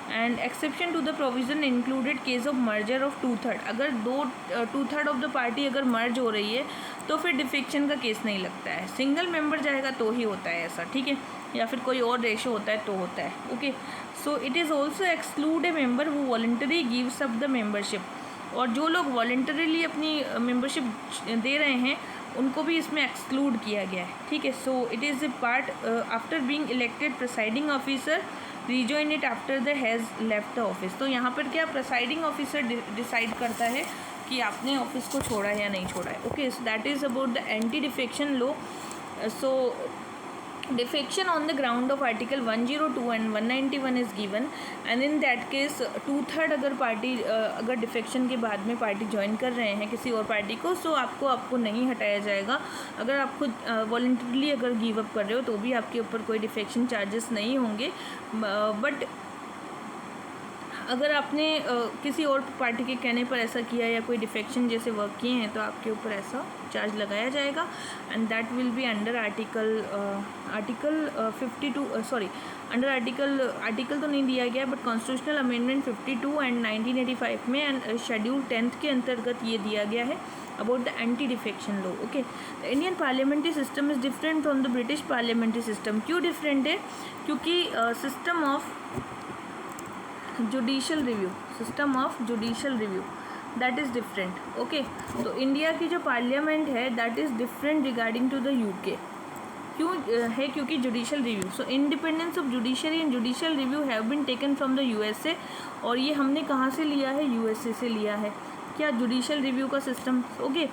and exception to the provision included case of merger of 2/3. अगर 2/3 of the party अगर मर्ज हो रही है तो फिर defection का case नहीं लगता है, सिंगल मेंबर जाएगा तो ही होता है ऐसा, ठीक है, या फिर कोई और रेशो होता है तो होता है. Okay, so it is also exclude A member who voluntary gives up the membership, और जो लोग वॉलंटरीली अपनी मेंबरशिप दे रहे हैं उनको भी इसमें एक्सक्लूड किया गया है. ठीक है, so it is a part after being elected presiding officer rejoin it after the has left the office. तो यहाँ पर क्या प्रिसाइडिंग ऑफिसर डिसाइड करता है कि आपने ऑफिस को छोड़ा है या नहीं छोड़ा है. Okay, so that is about the anti defection law. So defection on the ground of article 102 and 191 is given, and in that case 2/3 अगर पार्टी अगर डिफेक्शन के बाद में पार्टी ज्वाइन कर रहे हैं किसी और पार्टी को, सो आपको नहीं हटाया जाएगा. अगर आप खुद वॉलंटरीली अगर गिव अप कर रहे हो तो भी आपके ऊपर कोई डिफेक्शन चार्जेस नहीं होंगे. बट अगर आपने किसी और पार्टी के कहने पर ऐसा किया या कोई डिफेक्शन जैसे वर्क किए हैं तो आपके ऊपर ऐसा चार्ज लगाया जाएगा, and that will be under article 52 sorry under article तो नहीं दिया गया, बट कॉन्स्टिट्यूशनल अमेंडमेंट 52 एंड 1985 में एंड शेड्यूल 10th के अंतर्गत ये दिया गया है about the anti defection law. Okay, the Indian parliamentary system is different from the British parliamentary system. क्यों डिफरेंट है? क्योंकि system of judicial review that is different. Okay, तो इंडिया की जो पार्लियामेंट है that is different regarding to the UK. क्यों है? क्योंकि judicial review, so independence of judiciary and judicial review have been taken from the USA, और ये हमने कहाँ से लिया है? यूएसए से लिया है. क्या? जुडिशल रिव्यू का system. Okay,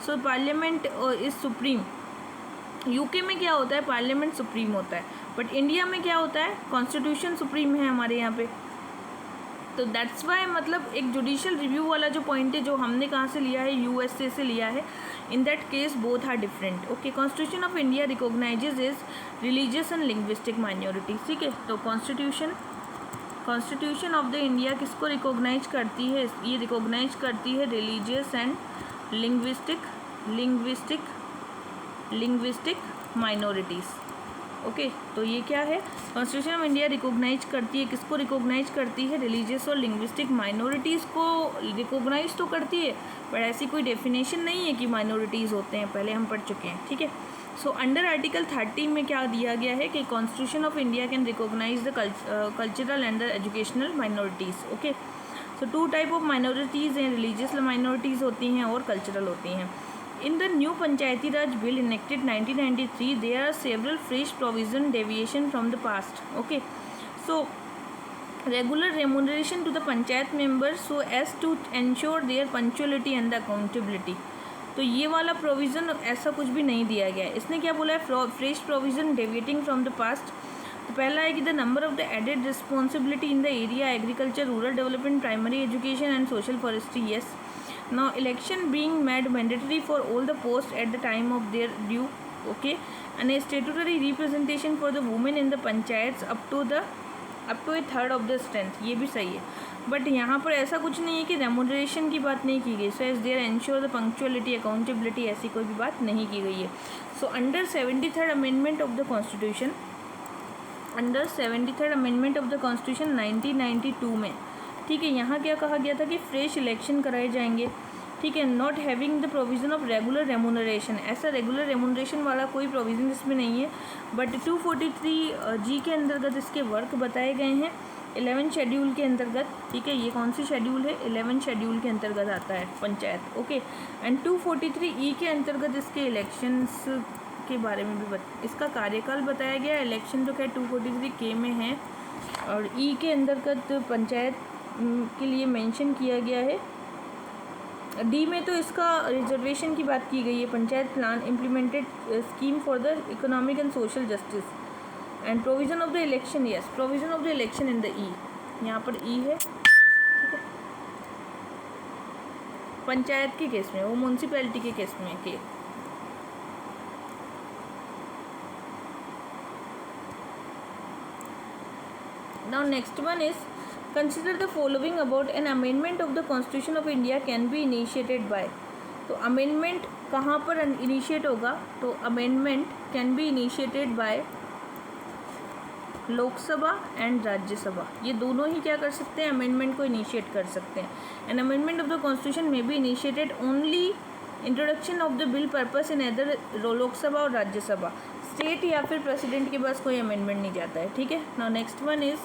so parliament is supreme. UK में क्या होता है? पार्लियामेंट सुप्रीम होता है, बट इंडिया में क्या होता है? कॉन्स्टिट्यूशन सुप्रीम है हमारे यहाँ पे. तो दैट्स वाई मतलब एक जुडिशल रिव्यू वाला जो पॉइंट है जो हमने कहाँ से लिया है? यूएसए से लिया है. In that case both are different. Okay, constitution of India recognizes is religious and linguistic minorities. ठीक है, तो कॉन्स्टिट्यूशन ऑफ द इंडिया किसको रिकॉग्नाइज करती है? ये रिकॉग्नाइज करती है religious and linguistic minorities. Okay, तो ये क्या है? कॉन्स्टिट्यूशन ऑफ इंडिया रिकॉग्नाइज करती है, किसको रिकॉग्नाइज करती है? रिलीजियस और लिंग्विस्टिक माइनॉरिटीज़ को रिकॉग्नाइज तो करती है, पर ऐसी कोई डेफिनेशन नहीं है कि माइनॉरिटीज़ होते हैं, पहले हम पढ़ चुके हैं. ठीक है, सो अंडर आर्टिकल 30 में क्या दिया गया है कि constitution of India can recognize the cultural and the educational minorities. Okay, so 2 type of minorities हैं, रिलीजियस माइनॉरिटीज़ होती हैं और कल्चरल होती हैं. In the new Panchayati Raj Bill enacted 1993, there are several fresh provision deviation from the past. Okay, so regular remuneration to the panchayat members so as to ensure their punctuality and the accountability. तो ये वाला provision ऐसा कुछ भी नहीं दिया गया है. इसने क्या बोला है? Fresh provision deviating from the past. तो पहला है कि the number of the added responsibility in the area agriculture, rural development, primary education and social forestry. Yes. Now election being made mandatory for all the posts at the time of their due. Okay, and a statutory representation for the women in the panchayats up to a third of the strength. ये भी सही है, but यहाँ पर ऐसा कुछ नहीं है कि रेमुनरेशन की बात नहीं की गई. So as there ensure the punctuality, accountability, ऐसी कोई भी बात नहीं की गई है. So under 73rd amendment of the constitution 1992 में, ठीक है, यहाँ क्या कहा गया था कि फ्रेश इलेक्शन कराए जाएंगे. ठीक है, not having the provision of regular remuneration. ऐसा रेगुलर रेमुनरेशन वाला कोई प्रोविज़न इसमें नहीं है, बट 243G के अंतर्गत इसके वर्क बताए गए हैं 11 शेड्यूल के अंतर्गत. ठीक है, ये कौन सी शेड्यूल है? 11 शेड्यूल के अंतर्गत आता है पंचायत. ओके, एंड 243E के अंतर्गत इसके इलेक्शंस के बारे में भी इसका कार्यकाल बताया गया. इलेक्शन तो खैर 243K में है, और E के अंतर्गत पंचायत के लिए मेंशन किया गया है डी में तो इसका रिजर्वेशन की बात की गई है, panchayat plan implemented scheme for the economic and social justice and provision of the election, yes provision of the election in the E, यहाँ पर ई है, ठीक है, पंचायत के केस में, वो म्यूनसिपैलिटी के केस में के। Now next one is consider the following about an amendment of the Constitution of India can be initiated by। तो amendment कहाँ पर initiate होगा, तो amendment can be initiated by Lok Sabha and Rajya Sabha, ये दोनों ही क्या कर सकते हैं, अमेंडमेंट को इनिशिएट कर सकते हैं। An amendment of the constitution में be initiated only introduction of the bill purpose in other Lok Sabha और राज्यसभा, स्टेट या फिर प्रेसिडेंट के पास कोई अमेंडमेंट नहीं जाता है, ठीक है। Now next one is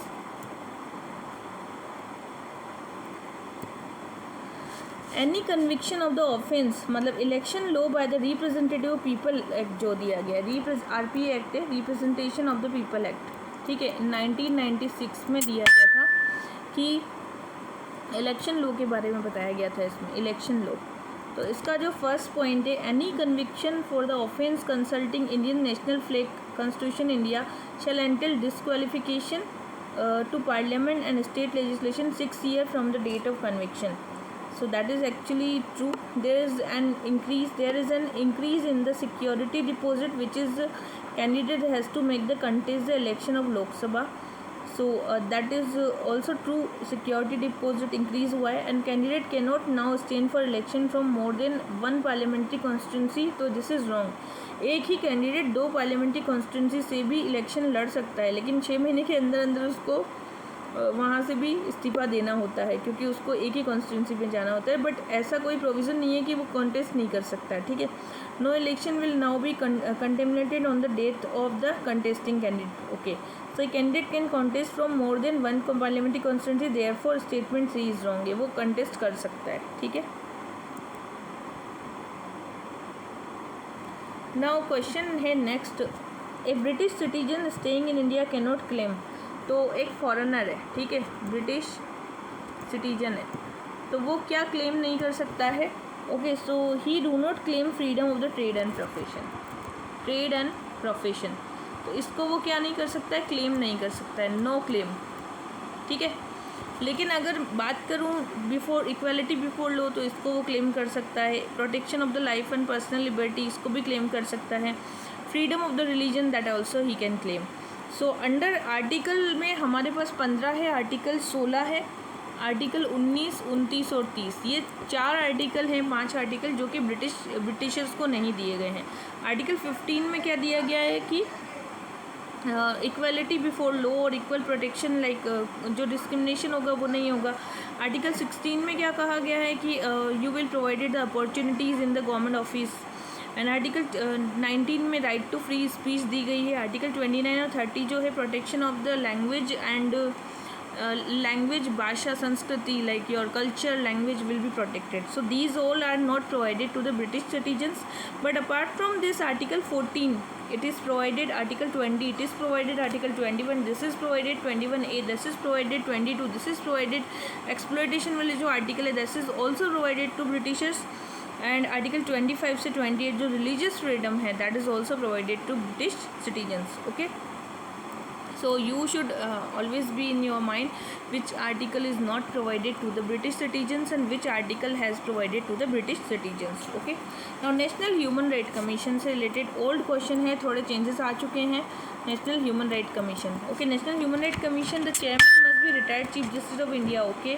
any conviction of the offence, मतलब election law by the representative people act जो दिया गया, RPA एक्ट है, representation of the people act, ठीक है, 1996 में दिया गया था कि इलेक्शन लॉ के बारे में बताया गया था इसमें, इलेक्शन लॉ। तो इसका जो फर्स्ट पॉइंट है, any conviction for the offence consulting Indian national flag constitution India shall entail disqualification to parliament and state legislation 6 years from the date of conviction. So that is actually true. There is an increase in the security deposit which is candidate has to make the contest the election of Lok Sabha. So that is also true. Security deposit increase हुआ है and candidate cannot now stand for election from more than one parliamentary constituency. तो this is wrong. एक ही candidate 2 parliamentary constituency से भी election लड़ सकता है, लेकिन 6 महीने के अंदर अंदर उसको वहाँ से भी इस्तीफा देना होता है क्योंकि उसको एक ही कॉन्स्टिट्यूंसी में जाना होता है। बट ऐसा कोई प्रोविज़न नहीं है कि वो कॉन्टेस्ट नहीं कर सकता है, ठीक है। No election will now be contemplated on the death of the contesting candidate, okay. So candidate can contest from more than one parliamentary constituency, therefore statement 3 is wrong है, वो कंटेस्ट कर सकता है, ठीक है। नाउ क्वेश्चन है next, a British citizen staying in India can not claim. तो एक फॉरेनर है, ठीक है, ब्रिटिश सिटीजन है, तो वो क्या क्लेम नहीं कर सकता है, okay. So he do not claim freedom of the trade and profession, तो इसको वो क्या नहीं कर सकता है, क्लेम नहीं कर सकता है, नो क्लेम, ठीक है। लेकिन अगर बात करूँ बिफोर इक्वालिटी बिफोर लॉ, तो इसको वो क्लेम कर सकता है। Protection of the life and personal liberty, इसको भी क्लेम कर सकता है। Freedom of the religion, that also he can claim. So under article में हमारे पास 15 है, आर्टिकल 16 है, आर्टिकल 19, 29 और 30, ये 4 आर्टिकल हैं, 5 आर्टिकल जो कि ब्रिटिशर्स को नहीं दिए गए हैं। आर्टिकल 15 में क्या दिया गया है कि इक्वलिटी बिफोर लॉ और इक्वल प्रोटेक्शन, लाइक जो डिस्क्रिमिनेशन होगा वो नहीं होगा। आर्टिकल 16 में क्या कहा गया है कि you will provided the opportunities in the government office. And article 19 में राइट टू फ्री स्पीच दी गई है। आर्टिकल 29 और 30 जो है protection of the language and language, भाषा, संस्कृति, like your culture, language will be protected. So these all are not provided to the British citizens, but apart from this article 14 it is provided, article 20 it is provided, article 21 this is provided, 21A this is provided, 22 this is provided, exploitation वाले जो article है this is also provided to Britishers, and article 25 से 28 जो religious freedom है that is also provided to British citizens, okay. So you should always be in your mind which article is not provided to the British citizens and which article has provided to the British citizens, okay। Now National Human Rights Commission से related old question है, थोड़े changes आ चुके हैं। National Human Rights Commission, okay। National Human Rights Commission, the chairman must be retired Chief Justice of India, okay।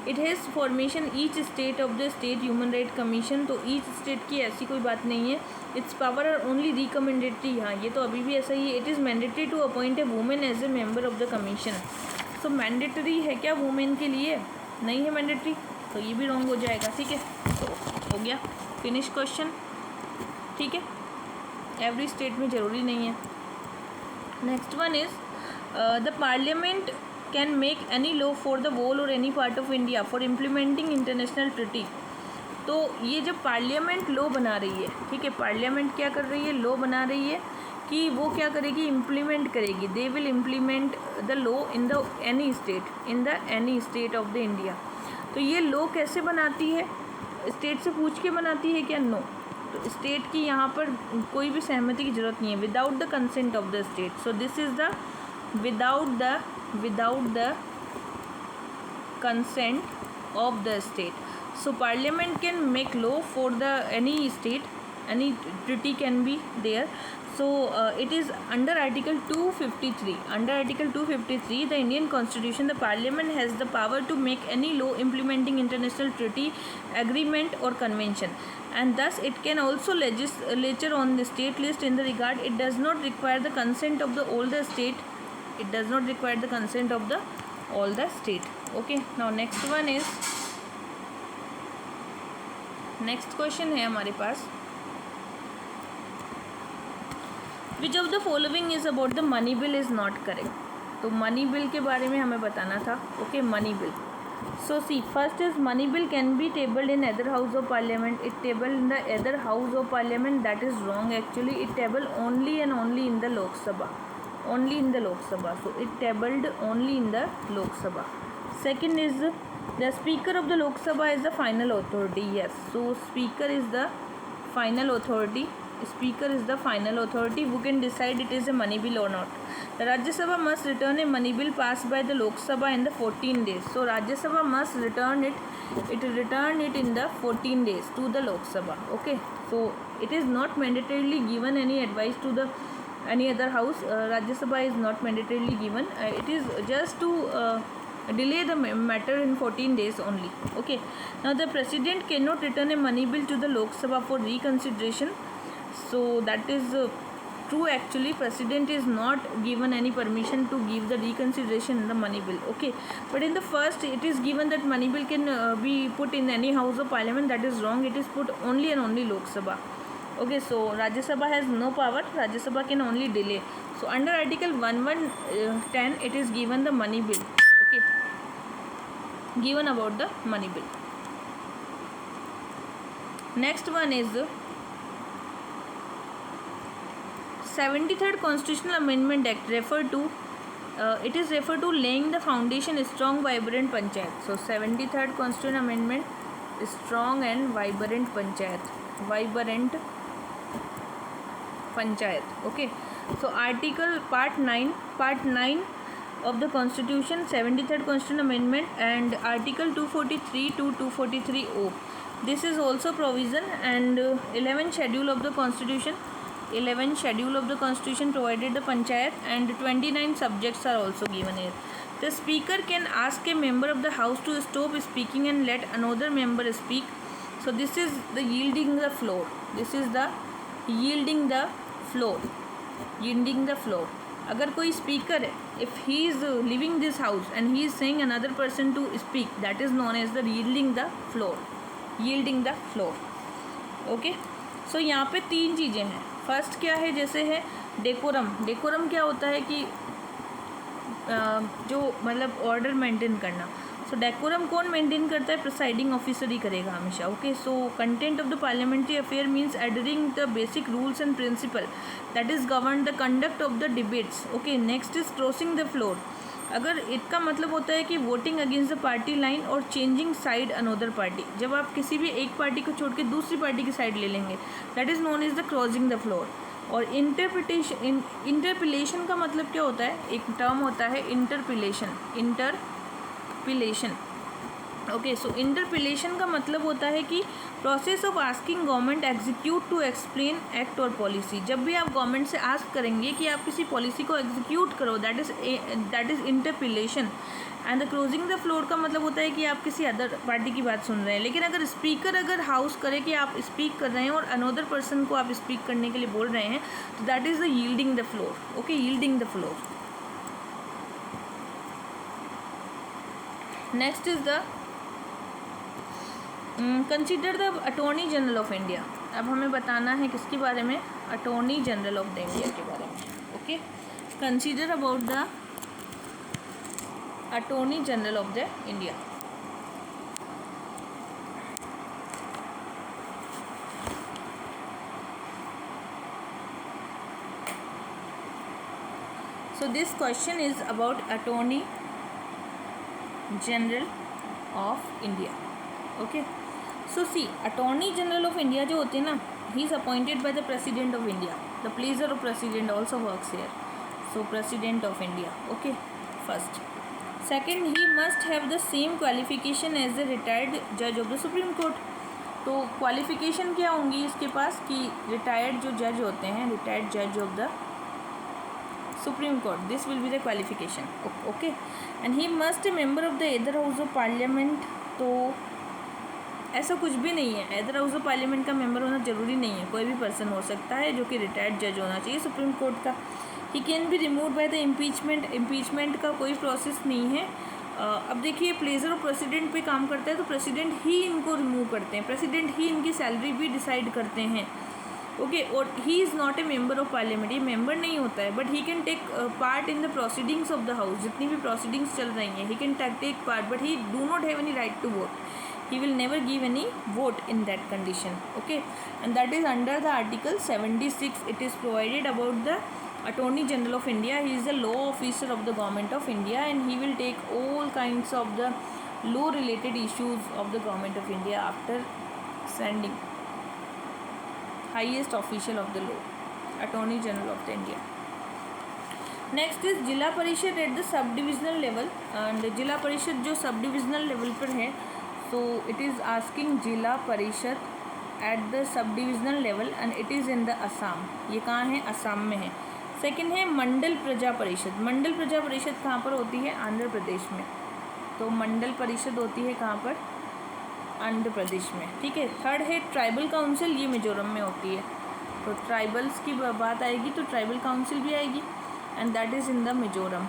It has formation each state of the State Human Rights Commission, तो each state की ऐसी कोई बात नहीं है। Its power are only recommendatory, हाँ ये तो अभी भी ऐसा ही है। It is mandatory to appoint a women as a member of the commission. So mandatory है क्या वुमेन के लिए, नहीं है मैंडेटरी, तो ये भी रॉन्ग हो जाएगा, ठीक है। तो हो गया फिनिश क्वेश्चन, ठीक है। एवरी स्टेट में ज़रूरी नहीं है। Next one is the parliament can make any law for the whole or any part of India for implementing international treaty. तो ये जब पार्लियामेंट लॉ बना रही है, ठीक है, पार्लियामेंट क्या कर रही है, लॉ बना रही है कि वो क्या करेगी, इम्प्लीमेंट करेगी। They will implement the law in the any state of the India. तो ये लॉ कैसे बनाती है, स्टेट से पूछ के बनाती है क्या? नो। तो स्टेट की यहाँ पर कोई भी सहमति की जरूरत नहीं है, without the consent of the state. So this is the without the consent of the state. So parliament can make law for the any state, any treaty can be there. So it is under article 253. Under article 253 the Indian constitution, the parliament has the power to make any law implementing international treaty, agreement or convention, and thus it can also legislature on the state list in the regard. It does not require the consent of the all the state. It does not require the consent of the all the state. Okay, now next one is, next question है हमारे पास, which of the following is about the money bill is not correct. तो money bill के बारे में हमें बताना था. Okay, money bill. So see, first is money bill can be tabled in other house of parliament. It tabled in the other house of parliament. That is wrong actually. It tabled only and only in the Lok Sabha. Only in the Lok Sabha. So it tabled only in the Lok Sabha. Second is the speaker of the Lok Sabha is the final authority. Yes. So speaker is the final authority. Speaker is the final authority who can decide it is a money bill or not. The Rajya Sabha must return a money bill passed by the Lok Sabha in the 14 days. So Rajya Sabha must return it. It return it in the 14 days to the Lok Sabha. Okay. So it is not mandatorily given any advice to the any other house. Rajya Sabha is not mandatorily given. It is just to delay the matter in 14 days only. Okay. Now the president cannot return a money bill to the Lok Sabha for reconsideration. So that is true actually. President is not given any permission to give the reconsideration in the money bill. Okay, but in the first it is given that money bill can be put in any house of parliament. That is wrong. It is put only and only Lok Sabha. Okay, so Rajya Sabha has no power. Rajya Sabha can only delay. So under article 1110 it is given the money bill. Okay, given about the money bill. Next one is 73rd Constitutional Amendment Act refer to it is referred to laying the foundation strong vibrant panchayat. So 73rd Constitutional Amendment, strong and vibrant panchayat. Okay, so article part 9 of the Constitution, 73rd Constitutional Amendment, and article 243 to 243O, this is also provision, and 11th schedule of the Constitution, 11th schedule of the Constitution provided the panchayat, and 29 subjects are also given here. The speaker can ask a member of the house to stop speaking and let another member speak. So this is the yielding the floor. This is the yielding the floor. Yielding the floor. अगर कोई speaker है, if he is leaving this house and he is saying another person to speak, that is known as the yielding the floor. Yielding the floor. Okay. So यहाँ पे तीन चीज़ें हैं. First क्या है, जैसे है डेकोरम. डेकोरम क्या होता है कि जो मतलब ऑर्डर मेंटेन करना. सो डेकोरम कौन मेंटेन करता है? प्रिसाइडिंग ऑफिसर ही करेगा हमेशा. Okay, so content of the parliamentary affair means adhering the basic rules and principle that is govern the conduct of the debates. Okay, next is crossing the floor. अगर इसका मतलब होता है कि voting against the party line और changing side another party. जब आप किसी भी एक पार्टी को छोड़ के दूसरी पार्टी की साइड ले लेंगे, that is known as the crossing the floor. और इंटरपिलेशन का मतलब क्या होता है? एक टर्म होता है इंटरपिलेशन. ओके, सो इंटरपिलेशन का मतलब होता है कि process of asking government execute to explain act और पॉलिसी. जब भी आप गवर्नमेंट से आस्क करेंगे कि आप किसी पॉलिसी को एग्जीक्यूट करो, that is interpellation. And the closing the floor का मतलब होता है कि आप किसी अदर पार्टी की बात सुन रहे हैं. लेकिन अगर स्पीकर अगर हाउस करे कि आप स्पीक कर रहे हैं और अनदर पर्सन को आप स्पीक करने के लिए बोल रहे हैं, तो that is the yielding the floor. Okay, yielding the floor. Next is the consider the attorney general of India. अब हमें बताना है किसके बारे में? Attorney general of the India के बारे में. Okay, consider about the attorney general of the India. So this question is about Attorney General of India. Okay. So see attorney general of India जो होते हैं ना, he is appointed by the president of India. The pleasure of president also works here. So president of India. Okay, first. Second, he must have the same qualification as the retired जज of the supreme court. तो qualification क्या होंगी इसके पास कि retired जो जज होते हैं, रिटायर्ड जज of the supreme court, this will be the qualification. Okay. And he must A member of the either house of parliament. तो ऐसा कुछ भी नहीं है, ईदर हाउस ऑफ पार्लियामेंट का मेंबर होना ज़रूरी नहीं है, कोई भी पर्सन हो सकता है जो कि रिटायर्ड जज होना चाहिए सुप्रीम कोर्ट का. He can be remove by the impeachment. Impeachment का कोई प्रोसेस नहीं है. अब देखिए, प्लेजर ऑफ प्रेसिडेंट पे काम करता है, तो प्रेसिडेंट ही इनको रिमूव करते हैं, प्रेसिडेंट ही इनकी सैलरी भी डिसाइड करते हैं. ओके. और he is not a member of parliament, ये मेंबर नहीं होता है, but he can take part in the proceedings of the house. जितनी भी प्रोसीडिंग्स चल रही हैं, he can take part, but he do not have any right to vote. He will never give any vote in that condition. Okay, and that is under the Article 76. It is provided about the Attorney General of India. He is the law officer of the Government of India, and he will take all kinds of the law related issues of the Government of India after sending highest official of the law, Attorney General of the India. Next is जिला परिषद at the sub divisional level. And जिला परिषद जो sub divisional level पर है, तो it is asking जिला परिषद at the sub divisional level and it is in the Assam. ये कहाँ है? असम में है. सेकंड है मंडल प्रजा परिषद. मंडल प्रजा परिषद कहाँ पर होती है? आंध्र प्रदेश में. तो मंडल परिषद होती है कहाँ पर? आंध्र प्रदेश में. ठीक है. थर्ड है ट्राइबल काउंसिल, ये मिजोरम में होती है. तो ट्राइबल्स की बात आएगी तो ट्राइबल काउंसिल भी आएगी, and that is in the Mizoram.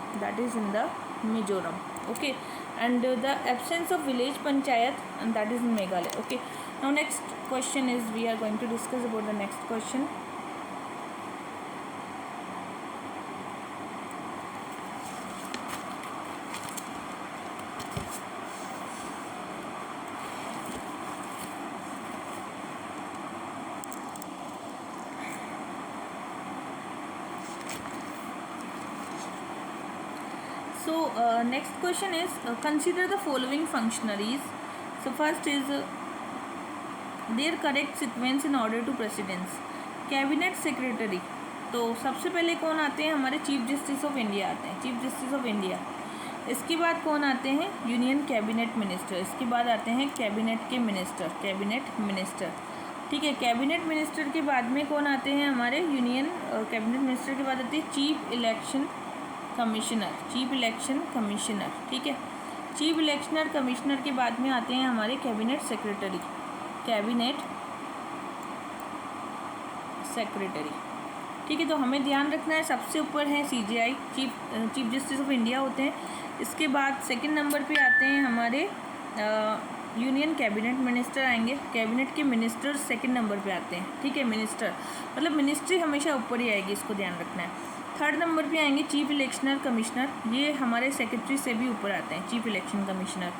Okay, and the absence of village panchayat, and that is in Meghalaya. Okay, now next question is, we are going to discuss about the next question. So next question is, consider the following functionaries. So first is their correct sequence in order to precedence. Cabinet secretary, तो सबसे पहले कौन आते हैं? हमारे chief justice of India आते हैं, chief justice of India. इसके बाद कौन आते हैं? Union cabinet minister. इसके बाद आते हैं कैबिनेट के मिनिस्टर, कैबिनेट मिनिस्टर. ठीक है. कैबिनेट मिनिस्टर के बाद में कौन आते हैं? हमारे यूनियन कैबिनेट मिनिस्टर के बाद आते हैं chief election commissioner, chief election commissioner. ठीक है. चीफ इलेक्शनर कमिश्नर के बाद में आते हैं हमारे कैबिनेट सेक्रेटरी, कैबिनेट सेक्रेटरी. ठीक है. तो हमें ध्यान रखना है, सबसे ऊपर है CJI, chief justice of India होते हैं. इसके बाद सेकंड नंबर पे आते हैं हमारे यूनियन कैबिनेट मिनिस्टर आएंगे. कैबिनेट के मिनिस्टर सेकंड नंबर पे आते हैं. ठीक है. मिनिस्टर मतलब मिनिस्ट्री हमेशा ऊपर ही आएगी, इसको ध्यान रखना है. थर्ड नंबर पे आएंगे चीफ इलेक्शनर कमिश्नर, ये हमारे सेक्रेटरी से भी ऊपर आते हैं, chief election commissioner.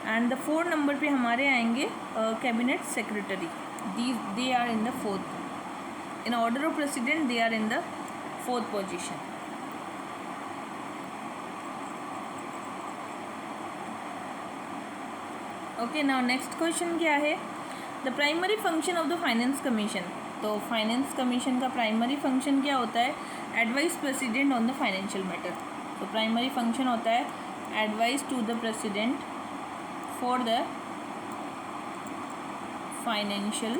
And the fourth number पे हमारे आएंगे cabinet secretary. They are in the fourth, in order of president they are in the fourth position. Okay. Now next question क्या है? The primary function of the finance commission. तो finance commission का primary function क्या होता है? Advice president on the financial matter. तो primary function होता है advice to the president for the financial